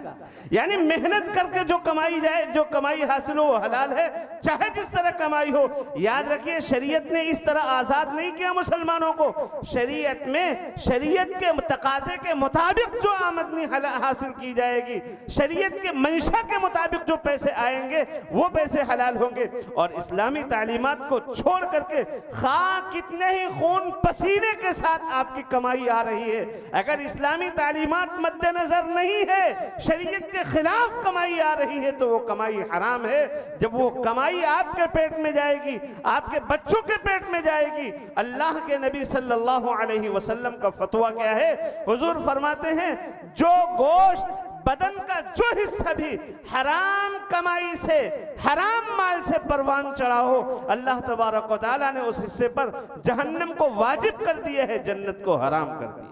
A: यानी मेहनत करके जो कमाई जाए, जो कमाई हासिल हो वो हलाल है, चाहे जिस तरह कमाई हो। याद रखिए शरीयत ने इस तरह आजाद नहीं किया मुसलमानों को। शरीयत में शरीयत के तकाजे के मुताबिक जो आमदनी हासिल की जाएगी, शरीयत के मंशा के मुताबिक जो पैसे आएंगे वो पैसे हलाल होंगे। और इस्लामी तालीमात को छोड़ करके खा कितने ही खून पसीने के साथ आपकी कमाई आ रही है, अगर इस्लामी तालीमात मद्देनजर नहीं है, शरीयत के खिलाफ कमाई आ रही है, तो वो कमाई हराम है। जब वो कमाई आपके पेट में जाएगी, आपके बच्चों के पेट में जाएगी। अल्लाह के नबी सल्लल्लाहु अलैहि वसल्लम का फतवा क्या है? हुजूर फरमाते हैं जो गोश्त बदन का जो हिस्सा भी हराम कमाई से, हराम माल से परवान चढ़ा हो, अल्लाह तबारक व तआला ने उस हिस्से पर जहन्नम को वाजिब कर दिया है, जन्नत को हराम कर दिया।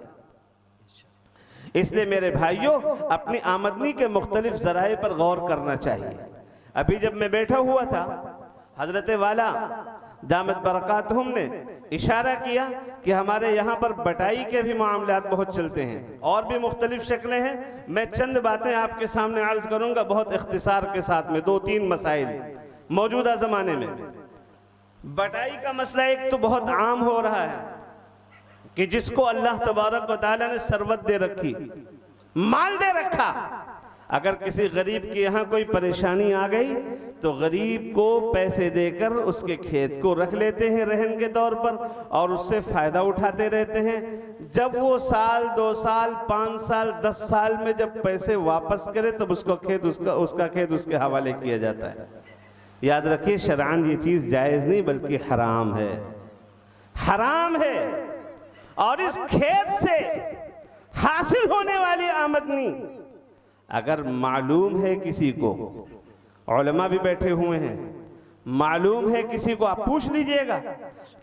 A: इसलिए मेरे भाइयों अपनी आमदनी के मुख्तलिफ ज़राए पर गौर करना चाहिए। अभी जब मैं बैठा हुआ था, हजरत वाला दामत बरकातहुम ने इशारा किया कि हमारे यहाँ पर बटाई के भी मामलात बहुत चलते हैं, और भी मुख्तलिफ शक्लें हैं। मैं चंद बातें आपके सामने अर्ज करूँगा बहुत इख्तिसार के साथ में, 2-3 मसाइल मौजूदा ज़माने में। बटाई का मसला एक तो बहुत आम हो रहा है कि जिसको अल्लाह तबारक व तआला ने सरवत दे रखी, माल दे रखा, अगर किसी गरीब के यहाँ कोई परेशानी आ गई तो गरीब को पैसे देकर उसके खेत को रख लेते हैं रहन के तौर पर, और उससे फ़ायदा उठाते रहते हैं। जब वो साल 2 साल 5 साल 10 साल में जब पैसे वापस करे तब उसका खेत उसके हवाले किया जाता है। याद रखिए शरअन ये चीज़ जायज़ नहीं बल्कि हराम है, हराम है। और इस खेत से हासिल होने वाली आमदनी अगर मालूम है किसी को, उलमा भी बैठे हुए हैं, मालूम है किसी को, आप पूछ लीजिएगा,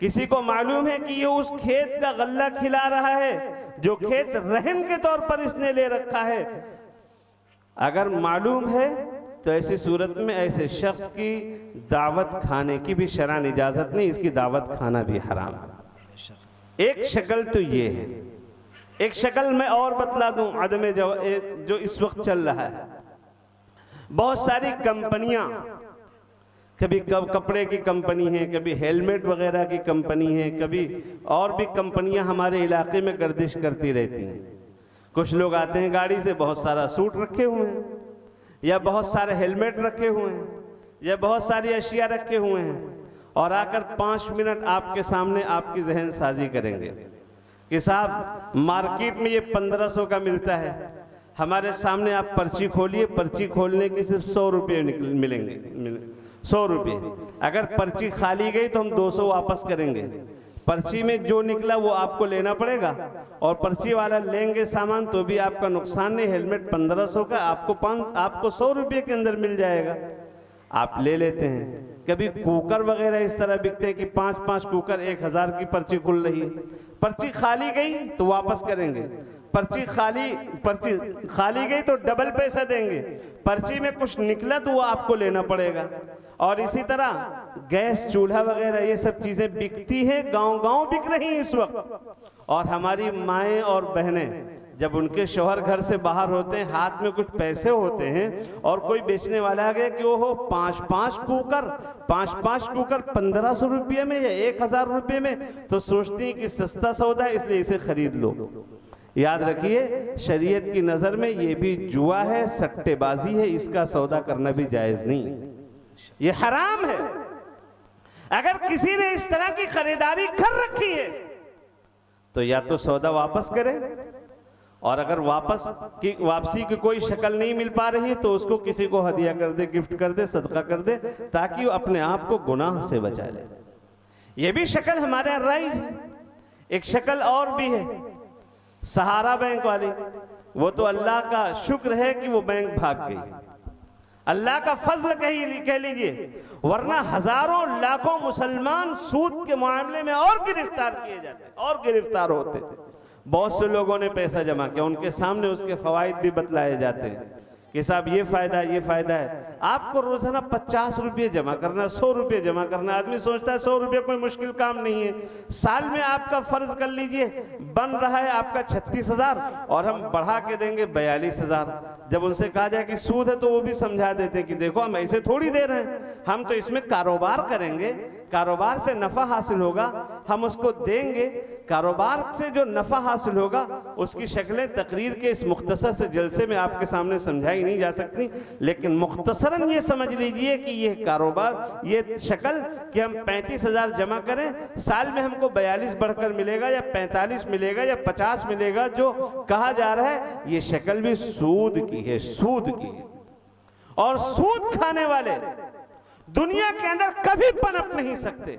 A: किसी को मालूम है कि ये उस खेत का गल्ला खिला रहा है जो खेत रहन के तौर पर इसने ले रखा है, अगर मालूम है तो ऐसी सूरत में ऐसे शख्स की दावत खाने की भी शरअन इजाज़त नहीं, इसकी दावत खाना भी हराम है। एक शक्ल तो ये है, एक शक्ल मैं और बतला दूं आदम जो इस वक्त चल रहा है। बहुत सारी कंपनियां, कभी कपड़े की कंपनी है, कभी हेलमेट वगैरह की कंपनी है, कभी और भी कंपनियां हमारे इलाके में गर्दिश करती रहती हैं। कुछ लोग आते हैं गाड़ी से, बहुत सारा सूट रखे हुए हैं, या बहुत सारे हेलमेट रखे हुए हैं, या बहुत सारी अशिया रखे हुए हैं, और आकर 5 मिनट आपके सामने आपकी जहन साजी करेंगे कि साहब मार्केट में ये 1500 का मिलता है, हमारे सामने आप पर्ची खोलिए, पर्ची खोलने की सिर्फ 100 रुपये मिलेंगे, 100 रुपये। अगर पर्ची खाली गई तो हम 200 वापस करेंगे,
B: पर्ची में जो निकला वो आपको लेना पड़ेगा, और पर्ची वाला लेंगे सामान तो भी आपका नुकसान नहीं। हेलमेट 1500 का आपको 100 रुपये के अंदर मिल जाएगा, आप ले लेते हैं। कभी कुकर वगैरह इस तरह बिकते हैं कि 5-5 कुकर 1000 की पर्ची खुल रही है, पर्ची खाली गई तो वापस करेंगे, पर्ची खाली गई तो डबल पैसा देंगे, पर्ची में कुछ निकला तो वो आपको लेना पड़ेगा। और इसी तरह गैस चूल्हा वगैरह ये सब चीजें बिकती हैं, गांव-गांव बिक रही हैं इस वक्त। और हमारी माएँ और बहनें जब उनके शौहर घर से बाहर होते हैं, हाथ में कुछ पैसे होते हैं और कोई बेचने वाला आ गया कि वो 5-5 कुकर 1500 रुपये में या 1000 रुपये में, तो सोचती हैं कि सस्ता सौदा है इसलिए इसे खरीद लो। याद रखिए, शरीयत की नज़र में ये भी जुआ है, सट्टेबाजी है, इसका सौदा करना भी जायज़ नहीं, ये हराम है। अगर किसी ने इस तरह की खरीदारी कर रखी है तो या तो सौदा वापस करे, और अगर वापसी की कोई शक्ल नहीं मिल पा रही है तो उसको किसी को हदिया कर दे, गिफ्ट कर दे, सदका कर दे, ताकि वो अपने आप को गुनाह से बचा ले। ये भी शक्ल हमारे यहाँ राइज है। एक शक्ल और भी है, सहारा बैंक वाली। वो तो अल्लाह का शुक्र है कि वो बैंक भाग गई, अल्लाह का फजल कह लीजिए, वरना हजारों लाखों मुसलमान सूद के मामले में और गिरफ्तार किए जाते और गिरफ्तार होते। बहुत से लोगों ने पैसा जमा किया, उनके सामने उसके फवाइद भी बतलाए जाते हैं कि साहब ये फ़ायदा है, ये फ़ायदा है। आपको रोज़ाना 50 रुपये जमा करना, 100 रुपये जमा करना। आदमी सोचता है 100 रुपये कोई मुश्किल काम नहीं है। साल में आपका फ़र्ज़ कर लीजिए बन रहा है आपका 36,000 और हम बढ़ा के देंगे 42,000। जब उनसे कहा जाए कि सूद है तो वो भी समझा देते हैं कि देखो हम ऐसे थोड़ी दे रहे हैं, हम तो इसमें कारोबार करेंगे, कारोबार से नफ़ा हासिल होगा, हम उसको देंगे। कारोबार से जो नफ़ा हासिल होगा उसकी शक्लें तकरीर के इस मुख्तसर से जलसे में आपके सामने समझाई नहीं जा सकती, लेकिन मुख्तसरन ये समझ लीजिए कि ये कारोबार, ये शक्ल कि हम 35,000 जमा करें, साल में हमको 42 बढ़कर मिलेगा या 45 मिलेगा या 50 मिलेगा, जो कहा जा रहा है, ये शक्ल भी सूद की है, सूद की है। और सूद खाने वाले दुनिया के अंदर कभी पनप नहीं सकते।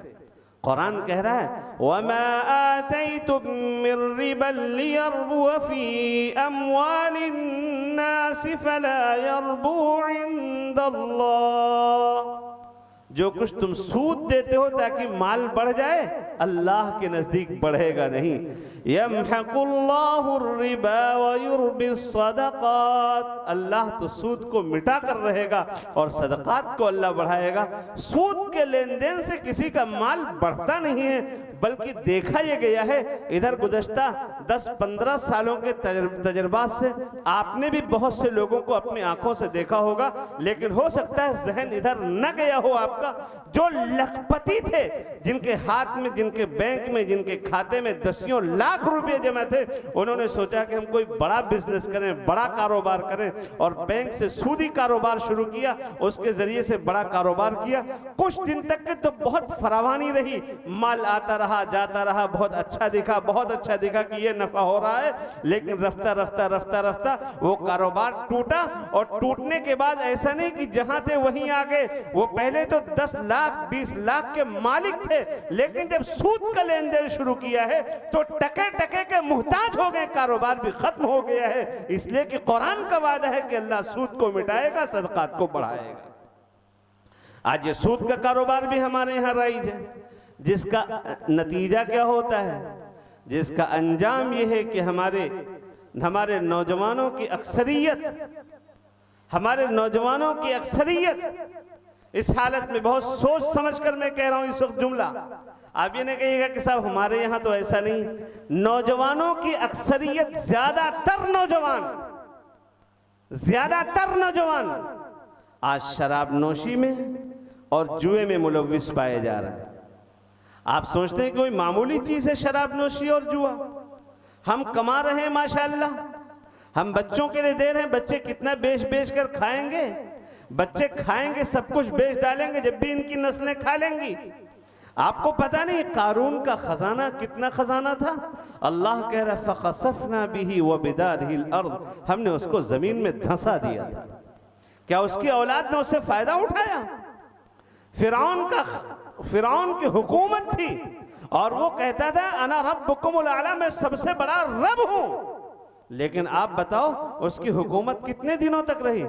B: कुरान कह रहा है, वमा आतैतुम मिन रिबन लियरबुअ फी अम्वालिन नास फला यरबु इंदल्लाह। जो कुछ तुम सूद देते हो ताकि माल बढ़ जाए, अल्लाह के नजदीक बढ़ेगा नहीं। यमहकुल्लाहु रिबा व युरबिस सदक़ात। अल्लाह तो सूद को मिटा कर रहेगा और सदक़ात को अल्लाह बढ़ाएगा। सूद के लेन देन से किसी का माल बढ़ता नहीं है, बल्कि देखा यह गया है, इधर गुज़श्ता 10-15 सालों के तजर्बात से आपने भी बहुत से लोगों को अपनी आंखों से देखा होगा, लेकिन हो सकता है जहन इधर न गया हो आपका। जो लखपति थे, जिनके हाथ में, जिनके बैंक में, जिनके खाते में दसियों लाख रुपए जमा थे, उन्होंने सोचा कि हम कोई बड़ा बिजनेस करें, बड़ा कारोबार करें, और बैंक से सूदी कारोबार शुरू किया, उसके जरिए से बड़ा कारोबार किया। कुछ दिन तक के तो बहुत फरावानी रही, माल आता रहा, जाता रहा, बहुत अच्छा दिखा कि ये नफा हो रहा है, लेकिन रफ्ता रफ्ता वो कारोबार टूटा। और टूटने के बाद ऐसा नहीं कि जहां थे वहीं आ गए, वो पहले तो 10 लाख 20 लाख के मालिक थे, लेकिन जब सूद का लेन देन शुरू किया है तो टके के मुहताज हो गए, कारोबार भी खत्म हो गया है। इसलिए कि कुरान का वादा है कि अल्लाह सूद को मिटाएगा, सदकात को बढ़ाएगा। आज ये सूद का कारोबार भी हमारे यहाँ राइज है, जिसका नतीजा क्या होता है, जिसका अंजाम यह है कि हमारे नौजवानों की अक्सरियत इस हालत में, बहुत सोच समझ कर मैं कह रहा हूं इस वक्त जुमला, आप ये नहीं कहिएगा कि साहब हमारे यहाँ तो ऐसा नहीं। नौजवानों की अक्सरियत, ज्यादातर नौजवान आज शराब नोशी में और जुए में मुलव्विस पाए जा रहे हैं। आप सोचते हैं कि कोई मामूली चीज है शराब नोशी और जुआ? हम कमा रहे हैं माशाअल्लाह, हम बच्चों के लिए दे रहे हैं, बच्चे कितना बेच कर खाएंगे, बच्चे खाएंगे, सब कुछ बेच डालेंगे, जब भी इनकी नस्लें खा लेंगी। आपको पता नहीं कारून का खजाना कितना खजाना था? अल्लाह कह रहा फखसफना बिही व बिदारिहिल अर्द, हमने उसको जमीन में धंसा दिया था। क्या उसकी औलाद ने उससे फायदा उठाया? फिरौन का फिरौन की हुकूमत थी और वो कहता था अना रब्बुकुमुल आला, मैं सबसे बड़ा रब हूं। लेकिन आप बताओ उसकी हुकूमत कितने दिनों तक रही?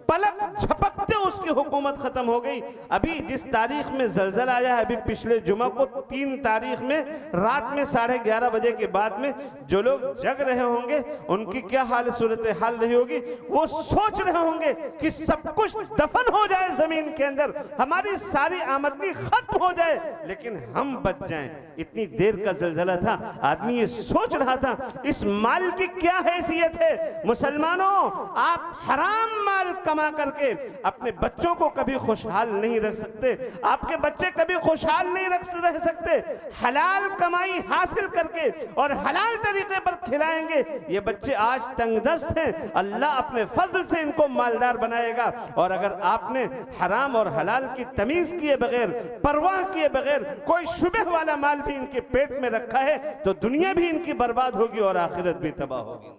B: पलक झपकते उसकी हुकूमत खत्म हो गई। अभी जिस तारीख में जलजला आया है, अभी पिछले जुमा को 3 तारीख में रात में 11:30 बजे के बाद में जो लोग जग रहे होंगे उनकी क्या हाल सूरत हाल रही होगी। वो सोच रहे होंगे कि सब कुछ दफन हो जाए जमीन के अंदर, हमारी सारी आमदनी खत्म हो जाए, लेकिन हम बच जाएं। इतनी देर का जलजला था, आदमी ये सोच रहा था इस माल की क्या हैसियत है। मुसलमानों, आप हराम माल कमा करके अपने बच्चों को कभी खुशहाल नहीं रख सकते, आपके बच्चे कभी खुशहाल नहीं रह सकते। हलाल कमाई हासिल करके और हलाल तरीके पर खिलाएंगे। ये बच्चे आज तंगदस्त हैं, अल्लाह अपने फजल से इनको मालदार बनाएगा। और अगर आपने हराम और हलाल की तमीज किए बगैर, परवाह किए बगैर कोई शुबह वाला माल भी इनके पेट में रखा है तो दुनिया भी इनकी बर्बाद होगी और आखिरत भी तबाह होगी।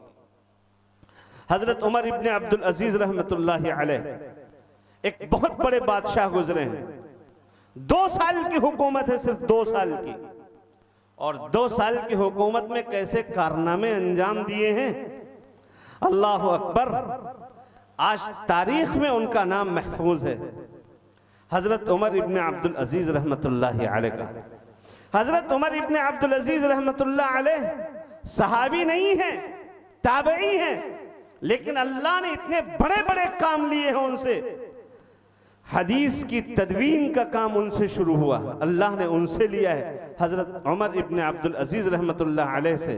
B: हजरत उमर इब्ने अब्दुल अजीज रहमतुल्लाहि अलैह एक बहुत बड़े बादशाह गुजरे हैं। 2 साल की हुकूमत है, सिर्फ 2 साल की, और 2 साल की हुकूमत में कैसे कारनामे अंजाम दिए हैं, अल्लाह अकबर। आज तारीख में उनका नाम महफूज है। हजरत उमर इब्ने अब्दुल अजीज रहमतुल्लाहि अलैह का, हजरत उमर इब्ने अब्दुल अजीज रहमतुल्लाह अलैह सहाबी नहीं है, ताबई हैं, लेकिन अल्लाह ने इतने बड़े बड़े काम लिए हैं उनसे। हदीस की तदवीन का काम उनसे शुरू हुआ, अल्लाह ने उनसे लिया है। हजरत उमर इब्ने अब्दुल अजीज रहमतुल्लाह अलैह से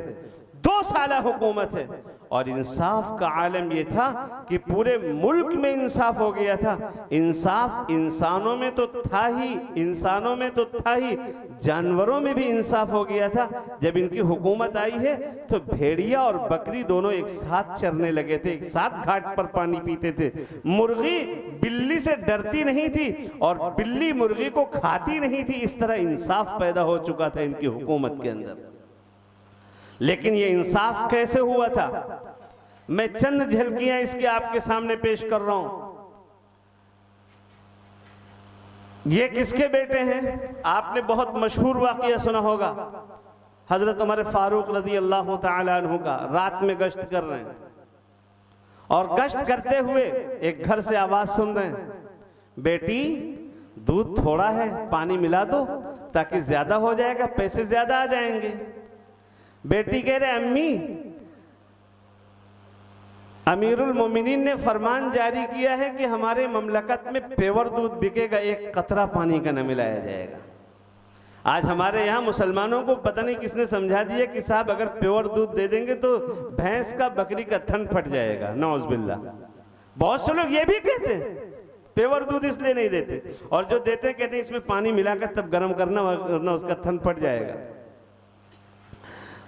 B: 2 साल हुकूमत है और इंसाफ का आलम यह था कि पूरे मुल्क में इंसाफ हो गया था। इंसाफ इंसानों में तो था ही, इंसानों में तो था ही, जानवरों में भी इंसाफ हो गया था। जब इनकी हुकूमत आई है तो भेड़िया और बकरी दोनों एक साथ चरने लगे थे, एक साथ घाट पर पानी पीते थे। मुर्गी बिल्ली से डरती नहीं थी और बिल्ली मुर्गी को खाती नहीं थी। इस तरह इंसाफ पैदा हो चुका था इनकी हुकूमत के अंदर। लेकिन ये इंसाफ कैसे हुआ था, मैं चंद झलकियां इसकी आपके सामने पेश कर रहा हूं। ये किसके बेटे हैं? आपने बहुत मशहूर वाकया सुना होगा, हजरत उमर फारूक रजी अल्लाह तआला अन्हु का। रात में गश्त कर रहे हैं और गश्त करते हुए एक घर से आवाज सुन रहे हैं, बेटी दूध थोड़ा है, पानी मिला दो ताकि ज्यादा हो जाएगा, पैसे ज्यादा आ जाएंगे। बेटी कह रहे अम्मी, अमीरुल मोमिनीन ने फरमान जारी किया है कि हमारे ममलकत में पेवर दूध बिकेगा, एक कतरा पानी का न मिलाया जाएगा। आज हमारे यहाँ मुसलमानों को पता नहीं किसने समझा दिया कि साहब अगर प्योर दूध दे देंगे तो भैंस का बकरी का थन फट जाएगा, नौज़ुबिल्लाह। बहुत से लोग ये भी कहते हैं प्योर दूध इसलिए नहीं देते, और जो देते हैं कहते हैं इसमें पानी मिलाकर तब गर्म करना वरना उसका थन फट जाएगा।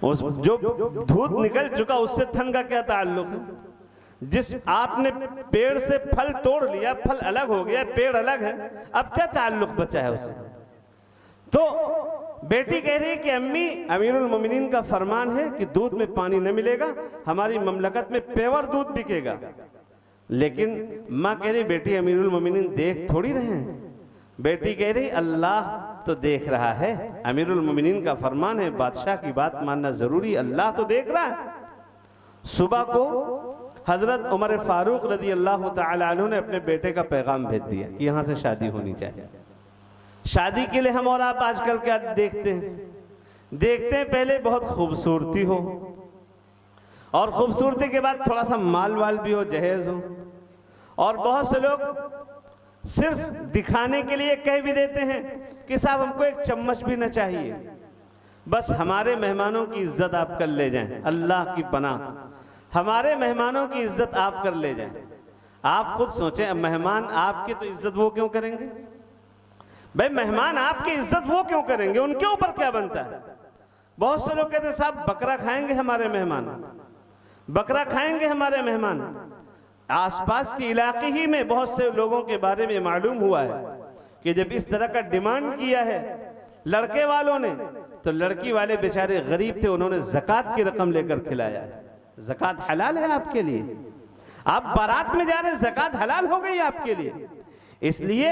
B: उस जो दूध निकल चुका उससे थन का क्या ताल्लुक है? जिस आपने पेड़ से फल तोड़ लिया, फल अलग हो गया, पेड़ अलग है, अब क्या ताल्लुक बचा है उससे? तो बेटी कह रही है कि अम्मी, अमीरुल मोमिनीन का फरमान है कि दूध में पानी न मिलेगा, हमारी ममलकत में पेवर दूध बिकेगा। लेकिन माँ कह रही बेटी अमीरुल मोमिनीन देख थोड़ी रहे हैं। बेटी कह रही अल्लाह तो देख रहा है, अमीरुल मोमिनीन का फरमान है, बादशाह की बात मानना जरूरी, अल्लाह तो देख रहा है। सुबह को हजरत उमर फारूक रजी अल्लाह तआला अन्हु ने अपने बेटे का पैगाम भेज दिया कि यहाँ से शादी होनी चाहिए। शादी के लिए हम और आप आजकल क्या देखते हैं पहले बहुत खूबसूरती हो, और खूबसूरती के बाद थोड़ा सा माल वाल भी हो, जहेज हो, और बहुत से लोग सिर्फ दिखाने के लिए कह भी देते हैं कि साहब हमको एक चम्मच भी न चाहिए, बस हमारे मेहमानों की इज्जत आप कर ले जाएं, अल्लाह की पनाह, हमारे मेहमानों की इज्जत आप कर ले जाएं। आप खुद सोचें, मेहमान आपकी तो इज्जत वो क्यों करेंगे भाई? मेहमान आपकी इज्जत वो क्यों करेंगे? उनके ऊपर क्या बनता है? बहुत से लोग कहते हैं साहब बकरा खाएंगे हमारे मेहमान, बकरा खाएंगे हमारे मेहमान। आसपास के इलाके ही में बहुत से लोगों के बारे में मालूम हुआ है कि जब इस तरह का डिमांड किया है लड़के वालों ने, तो लड़की वाले बेचारे गरीब थे, उन्होंने ज़कात की रकम लेकर खिलाया है। ज़कात हलाल है आपके लिए, आप बारात में जा रहे हैं, ज़कात हलाल हो गई आपके लिए। इसलिए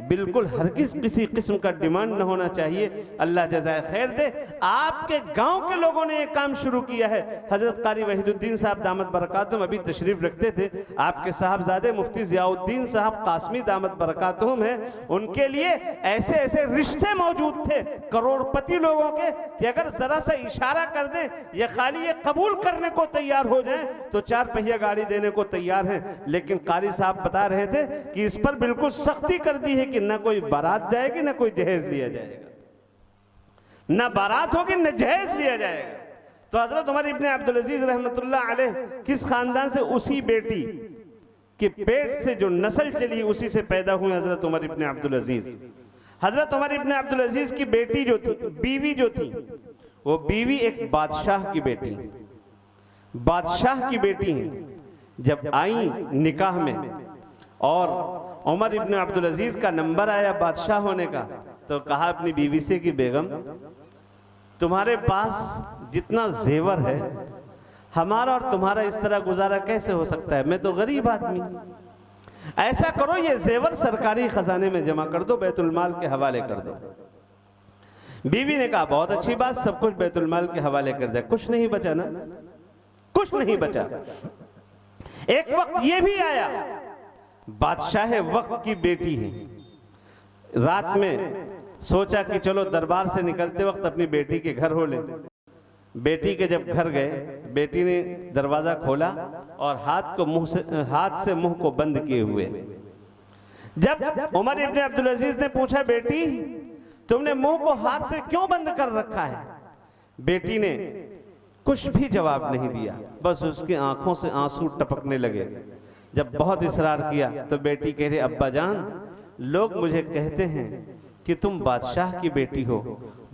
B: बिल्कुल हर किसी किस्म का डिमांड न होना चाहिए। अल्लाह जज़ाए खैर दे। आपके गांव के लोगों ने एक काम शुरू किया है। हजरत कारी वहीदुद्दीन साहब दामत बरकातुहुम अभी तशरीफ रखते थे। आपके साहबजादे मुफ्ती ज़ियाउद्दीन साहब कासमी दामत बरकातुहुम है, उनके लिए ऐसे ऐसे रिश्ते मौजूद थे करोड़पति लोगों के कि अगर जरा सा इशारा कर दें या खाली ये कबूल करने को तैयार हो जाएं तो 4 पहिया गाड़ी देने को तैयार हैं। लेकिन कारी साहब बता रहे थे कि इस पर बिल्कुल सख्ती कर दी है कि ना कोई बारात जाएगी ना कोई जहेज लिया जाएगा, ना बारात होगी ना जहेज लिया जाएगा। तो हजरत उमर इब्ने अब्दुल अजीज रहमतुल्लाह अलैह किस खानदान से, उसी बेटी के पेट से जो नस्ल चली उसी से पैदा हुए हजरत उमर इब्ने अब्दुल अजीज। हजरत उमर इब्ने अब्दुल अजीज की बेटी जो थी, बीवी जो थी, वो बीवी एक बादशाह की बेटी, बादशाह की बेटी है। जब आई निकाह में और उमर इब्ने अब्दुल अजीज का नंबर आया बादशाह होने का, तो कहा अपनी बीवी से कि बेगम तुम्हारे पास जितना जेवर है हमारा और तुम्हारा इस तरह गुजारा कैसे हो सकता है, मैं तो गरीब आदमी, ऐसा करो ये जेवर सरकारी खजाने में जमा कर दो, बैतुल माल के हवाले कर दो। बीवी ने कहा बहुत अच्छी बात, सब कुछ बैतुल माल के हवाले कर दिया, कुछ नहीं बचा ना, कुछ नहीं बचा। एक वक्त ये भी आया, बादशाह वक्त की बेटी है, रात में सोचा कि चलो दरबार से निकलते वक्त अपनी बेटी के घर हो ले। बेटी के जब घर गए, बेटी ने दरवाजा खोला और हाथ से मुंह को बंद किए हुए। जब उमर इब्ने अब्दुल अजीज ने पूछा बेटी तुमने मुंह को हाथ से क्यों बंद कर रखा है, बेटी ने कुछ भी जवाब नहीं दिया, बस उसकी आंखों से आंसू टपकने लगे। जब बहुत इसरार किया तो बेटी कह रही अब्बा जान लोग मुझे कहते हैं कि तुम बादशाह की बेटी हो,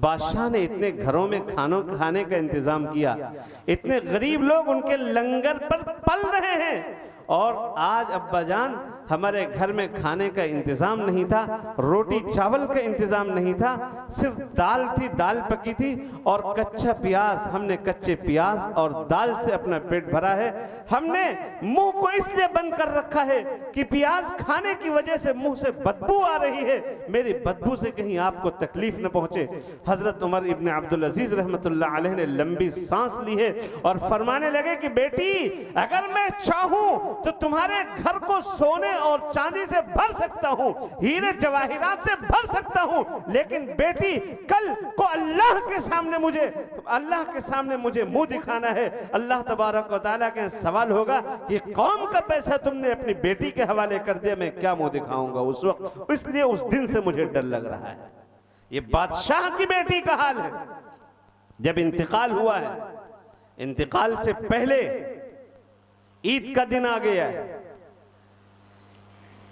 B: बादशाह ने इतने घरों में खाने का इंतजाम किया, इतने गरीब लोग उनके लंगर पर पल रहे हैं, और आज अब्बा जान हमारे घर में खाने का इंतजाम नहीं था, रोटी चावल का इंतजाम नहीं था, सिर्फ दाल थी, दाल पकी थी और कच्चा प्याज, हमने कच्चे प्याज और दाल से अपना पेट भरा है। हमने मुंह को इसलिए बंद कर रखा है कि प्याज खाने की वजह से मुंह से बदबू आ रही है, मेरी बदबू से कहीं आपको तकलीफ न पहुंचे। हजरत उमर इब्ने अब्दुल अजीज रहमतुल्लाह अलैह ने लंबी सांस ली है और फरमाने लगे कि बेटी अगर मैं चाहूं तो तुम्हारे घर को सोने और चांदी से भर सकता हूं, हीरे जवाहिरात से भर सकता हूं, लेकिन बेटी कल को अल्लाह के सामने मुझे मुंह दिखाना है। अल्लाह तबारक व तआला के सवाल होगा कि कौम का पैसा तुमने अपनी बेटी के हवाले कर दिया, मैं क्या मुंह दिखाऊंगा उस वक्त। इसलिए उस दिन से मुझे डर लग रहा है। ये बादशाह की बेटी का हाल है। जब इंतकाल हुआ है, इंतकाल से पहले ईद का दिन आ गया है,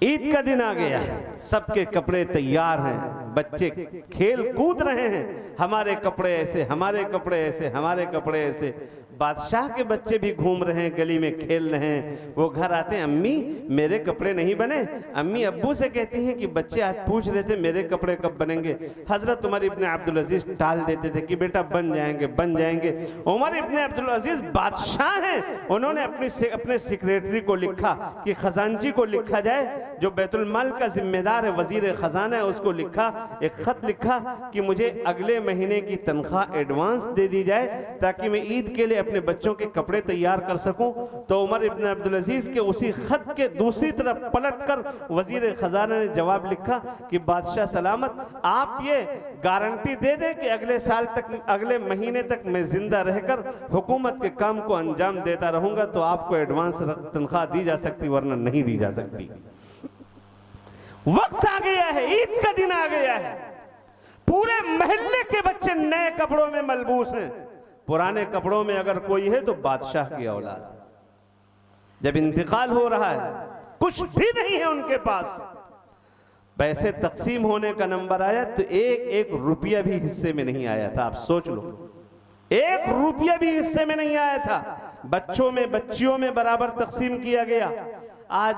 B: ईद का दिन आ गया, सबके कपड़े तैयार हैं, बच्चे खेल कूद रहे हैं, हमारे कपड़े ऐसे, हमारे कपड़े ऐसे, हमारे कपड़े ऐसे। बादशाह के बच्चे भी घूम रहे हैं, गली में खेल रहे हैं। वो घर आते हैं, अम्मी मेरे कपड़े नहीं बने। अम्मी अब्बू से कहती हैं कि बच्चे आज पूछ रहे थे मेरे कपड़े कब बनेंगे। हजरत उमर इब्ने अब्दुल अजीज टाल देते थे कि बेटा बन जाएंगे, बन जाएंगे। उमर इब्ने अब्दुल अजीज बादशाह हैं, उन्होंने अपने सेक्रेटरी को लिखा कि खजांची को लिखा जाए, जो बैतुल माल का जिम्मेदार है, वजीर खजाना है, उसको लिखा, एक खत लिखा कि मुझे अगले महीने की तनख्वाह एडवांस दे दी जाए ताकि मैं ईद के लिए अपने बच्चों के कपड़े तैयार कर सकूं। तो उमर इब्ने अब्दुल अजीज के उसी खत के दूसरी तरफ पलटकर वजीर खजाना ने जवाब लिखा कि बादशाह सलामत, आप ये गारंटी दे दें कि अगले साल तक, अगले महीने तक मैं जिंदा रहकर हुकूमत के काम को अंजाम देता रहूंगा तो आपको एडवांस तनख्वाह दी जा सकती, वरना नहीं दी जा सकती। वक्त आ गया है, ईद का दिन आ गया है, पूरे मोहल्ले के बच्चे नए कपड़ों में मलबूस हैं। पुराने कपड़ों में अगर कोई है तो बादशाह की औलाद। जब इंतकाल हो रहा है, कुछ भी नहीं है उनके पास, पैसे तकसीम होने का नंबर आया तो एक रुपया भी हिस्से में नहीं आया था। आप सोच लो, 1 रुपया भी हिस्से में नहीं आया था। बच्चों में, बच्चियों में बराबर तकसीम किया गया। आज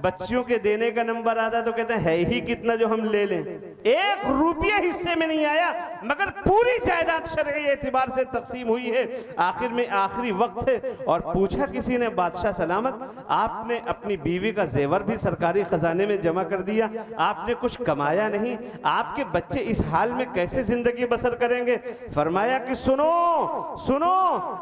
B: बच्चियों के देने का नंबर आता तो कहते हैं है ही कितना जो हम ले लें। 1 रुपया हिस्से में नहीं आया, मगर पूरी जायदाद शरई एतबार से तकसीम हुई है। आखिर में आखिरी वक्त है और पूछा किसी ने, बादशाह सलामत, आपने अपनी बीवी का जेवर भी सरकारी खजाने में जमा कर दिया, आपने कुछ कमाया नहीं, आपके बच्चे इस हाल में कैसे जिंदगी बसर करेंगे? फरमाया कि सुनो सुनो,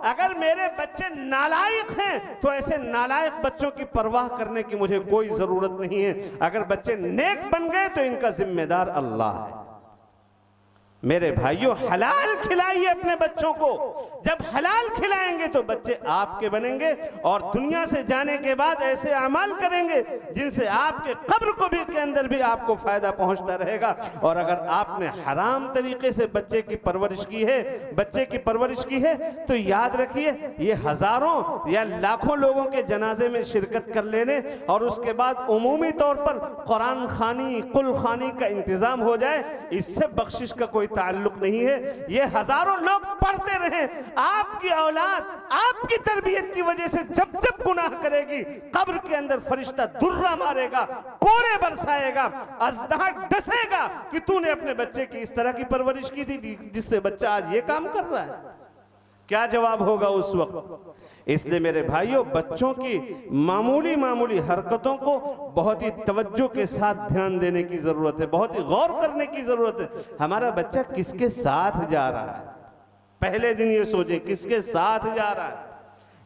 B: अगर मेरे बच्चे नालायक हैं तो ऐसे नालायक बच्चों की परवाह करने की मुझे कोई जरूरत नहीं है। अगर बच्चे नेक बन गए तो इनका जिम्मेदार अल्लाह है। मेरे भाइयों, हलाल खिलाइए अपने बच्चों को। जब हलाल खिलाएंगे तो बच्चे आपके बनेंगे और दुनिया से जाने के बाद ऐसे अमाल करेंगे जिनसे आपके कब्र को भी के अंदर भी आपको फायदा पहुंचता रहेगा। और अगर आपने हराम तरीके से बच्चे की परवरिश की है तो याद रखिए, ये हजारों या लाखों लोगों के जनाजे में शिरकत कर लेने और उसके बाद उमूमी तौर पर कुरान खानी, कुल खानी का इंतजाम हो जाए, इससे बख्शिश का कोई ताल्लुक नहीं है। ये हजारों लोग पढ़ते रहे, आपकी औलाद आपकी तरबियत की वजह से जब जब गुनाह करेगी, कब्र के अंदर फरिश्ता दुर्रा मारेगा, कोड़े बरसाएगा, अज़दाह डसेगा कि तूने अपने बच्चे की इस तरह की परवरिश की थी जिससे बच्चा आज ये काम कर रहा है। क्या जवाब होगा उस वक्त? इसलिए मेरे भाइयों, बच्चों की मामूली हरकतों को बहुत ही तवज्जो के साथ ध्यान देने की जरूरत है, बहुत ही गौर करने की जरूरत है। हमारा बच्चा किसके साथ जा रहा है, पहले दिन ये सोचे किसके साथ जा रहा है।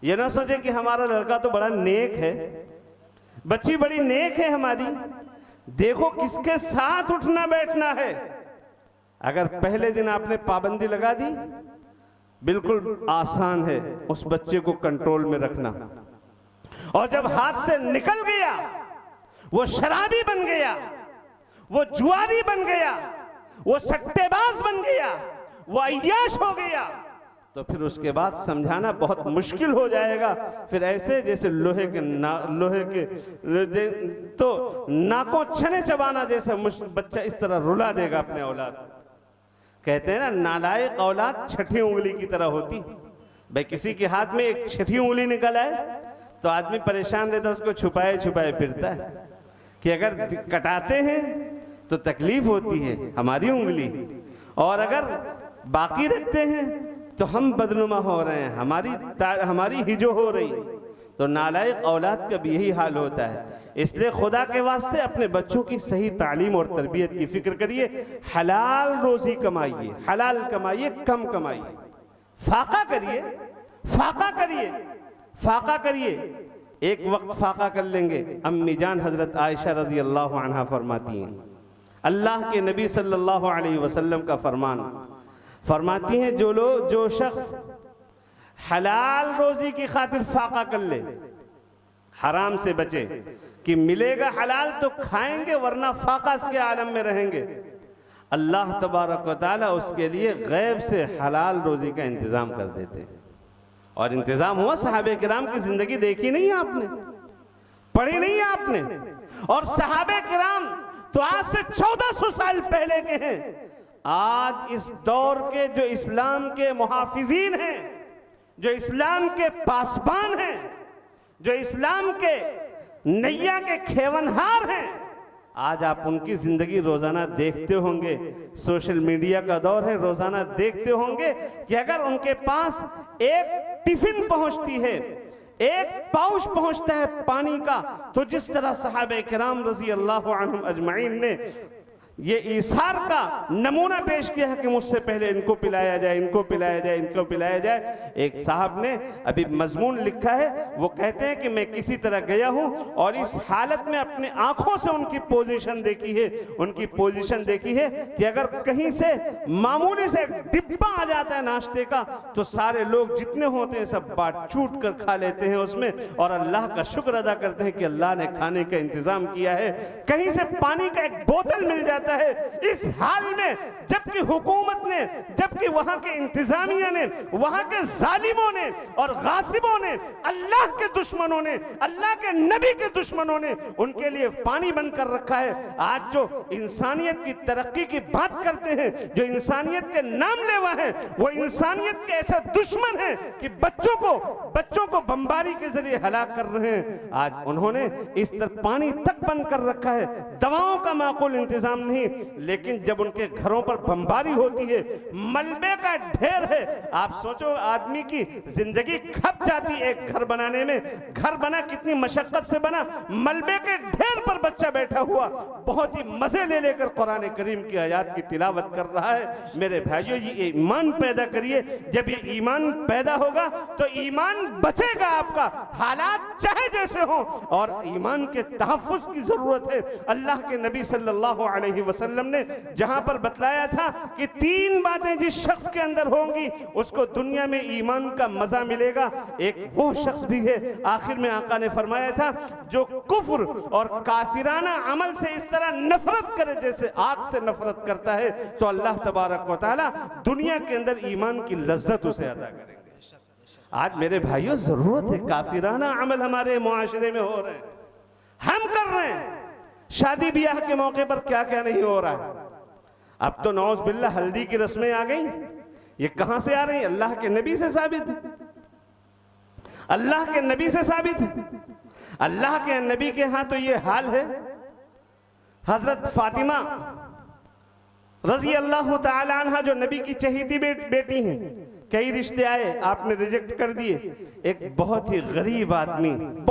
B: ये ना सोचे कि हमारा लड़का तो बड़ा नेक है, बच्ची बड़ी नेक है हमारी, देखो किसके साथ उठना बैठना है। अगर पहले दिन आपने पाबंदी लगा दी, बिल्कुल आसान है उस बच्चे को कंट्रोल में रखना। और जब हाथ से निकल गया, वो शराबी बन गया, वो जुआरी बन गया, वो सट्टेबाज बन गया, वो अय्याश हो गया, तो फिर उसके बाद समझाना बहुत मुश्किल हो जाएगा। फिर ऐसे जैसे लोहे के तो नाकों छने चबाना जैसा बच्चा इस तरह रुला देगा अपने औलाद। कहते हैं ना, नालायक औलाद छठी उंगली की तरह होती। भाई किसी के हाथ में एक छठी उंगली निकल आए तो आदमी परेशान रहता है, उसको छुपाए छुपाए फिरता है कि अगर कटाते हैं तो तकलीफ होती है हमारी उंगली, और अगर बाकी रखते हैं तो हम बदनुमा हो रहे हैं, हमारी हिजो हो रही। तो नालायक औलाद का भी यही हाल होता है। इसलिए खुदा के वास्ते अपने बच्चों की सही तालीम और तरबियत की फिक्र करिए। हलाल रोजी कमाइए, हलाल कमाइए, कम कमाइए, फाका करिए। एक वक्त फाका कर लेंगे। अम्मी जान हजरत आयशा रज़ी अल्लाह अन्हा फरमाती हैं, अल्लाह के नबी सल्लल्लाहु अलैहि वसल्लम का फरमान फरमाती हैं, जो शख्स हलाल रोजी की खातिर फाका कर ले, हराम से बचे कि मिलेगा हलाल तो खाएंगे वरना फाका के आलम में रहेंगे, अल्लाह तबारक व तआला उसके लिए गैब से हलाल रोजी का इंतजाम कर देते हैं। और इंतजाम हुआ, सहाबे किराम की जिंदगी देखी नहीं आपने, पढ़ी नहीं आपने। और सहाबे किराम तो आज से 1400 साल पहले के हैं। आज इस दौर के जो इस्लाम के मुहाफिजीन हैं, जो इस्लाम के पासबान हैं, जो इस्लाम के नैया के खेवनहार हैं, आज आप उनकी जिंदगी रोजाना देखते होंगे। सोशल मीडिया का दौर है, रोजाना देखते होंगे कि अगर उनके पास एक टिफिन पहुंचती है, एक पाउच पहुंचता है पानी का, तो जिस तरह सहाबे किराम रज़ी अल्लाह अन्हुम अजमाइन ने ये ईसार का नमूना पेश किया है कि मुझसे पहले इनको पिलाया जाए, इनको पिलाया जाए, इनको पिलाया जाए। एक साहब ने अभी मजमून लिखा है, वो कहते हैं कि मैं किसी तरह गया हूं और इस हालत में अपने आंखों से उनकी पोजीशन देखी है कि अगर कहीं से मामूली से डिब्बा आ जाता है नाश्ते का तो सारे लोग जितने होते हैं सब बांट चूट कर खा लेते हैं उसमें, और अल्लाह का शुक्र अदा करते हैं कि अल्लाह ने खाने का इंतजाम किया है। कहीं से पानी का एक बोतल मिल जाता कहता है इस हाल में जबकि हुकूमत ने, जबकि वहां के इंतजामिया ने, वहां के जालिमों ने और गासिबों ने, अल्लाह के दुश्मनों ने, अल्लाह के नबी के दुश्मनों ने उनके लिए पानी बंद कर रखा है। आज जो इंसानियत की तरक्की की बात करते हैं, जो इंसानियत के नाम लेवा है, वो इंसानियत के ऐसे दुश्मन हैं कि बच्चों को बमबारी के जरिए हलाक कर रहे हैं। आज उन्होंने इस तरह पानी तक बंद कर रखा है, दवाओं का माकूल इंतजाम नहीं। लेकिन जब उनके घरों पर बमबारी होती है, मलबे का ढेर है, आप सोचो आदमी की जिंदगी खप जाती है एक घर बनाने में। घर बना कितनी मशक्कत से बना, मलबे के ढेर पर बच्चा बैठा हुआ बहुत ही मजे ले लेकर कुरान करीम की आयत की तिलावत कर रहा है। मेरे भाइयों, ये ईमान पैदा करिए। जब ये ईमान पैदा होगा तो ईमान बचेगा आपका, हालात चाहे जैसे हो, और ईमान के तहफ्फुज़ की जरूरत है। अल्लाह के नबी सल्लल्लाहु अलैहि वसल्लम ने जहां पर बतलाया था कि 3 बातें जिस शख्स के अंदर होंगी उसको दुनिया में ईमान का मजा मिलेगा, एक वो शख्स भी है, आखिर में आका ने फरमाया था, जो कुफ्र और काफिराना अमल से इस तरह नफरत करे जैसे आग से नफरत करता है, तो अल्लाह तबारक व तआला दुनिया के अंदर ईमान की लज्जत उसे अदा करेंगे। आज मेरे भाइयों, जरूरत है, काफिराना अमल हमारे मुआशरे में हो रहे हैं, हम कर रहे हैं। शादी ब्याह के मौके पर क्या क्या नहीं हो रहा है। अब तो नौज बिल्ला हल्दी की रस्में आ गई। ये कहां से आ रही? अल्लाह के नबी से साबित है, अल्लाह के नबी से साबित है। अल्लाह के नबी के यहां तो ये हाल है। हजरत फातिमा रजी अल्लाह तआला अन्हा जो नबी की चहेती बेटी हैं, कई रिश्ते आए, आपने रिजेक्ट कर दिए। एक बहुत ही गरीब आदमी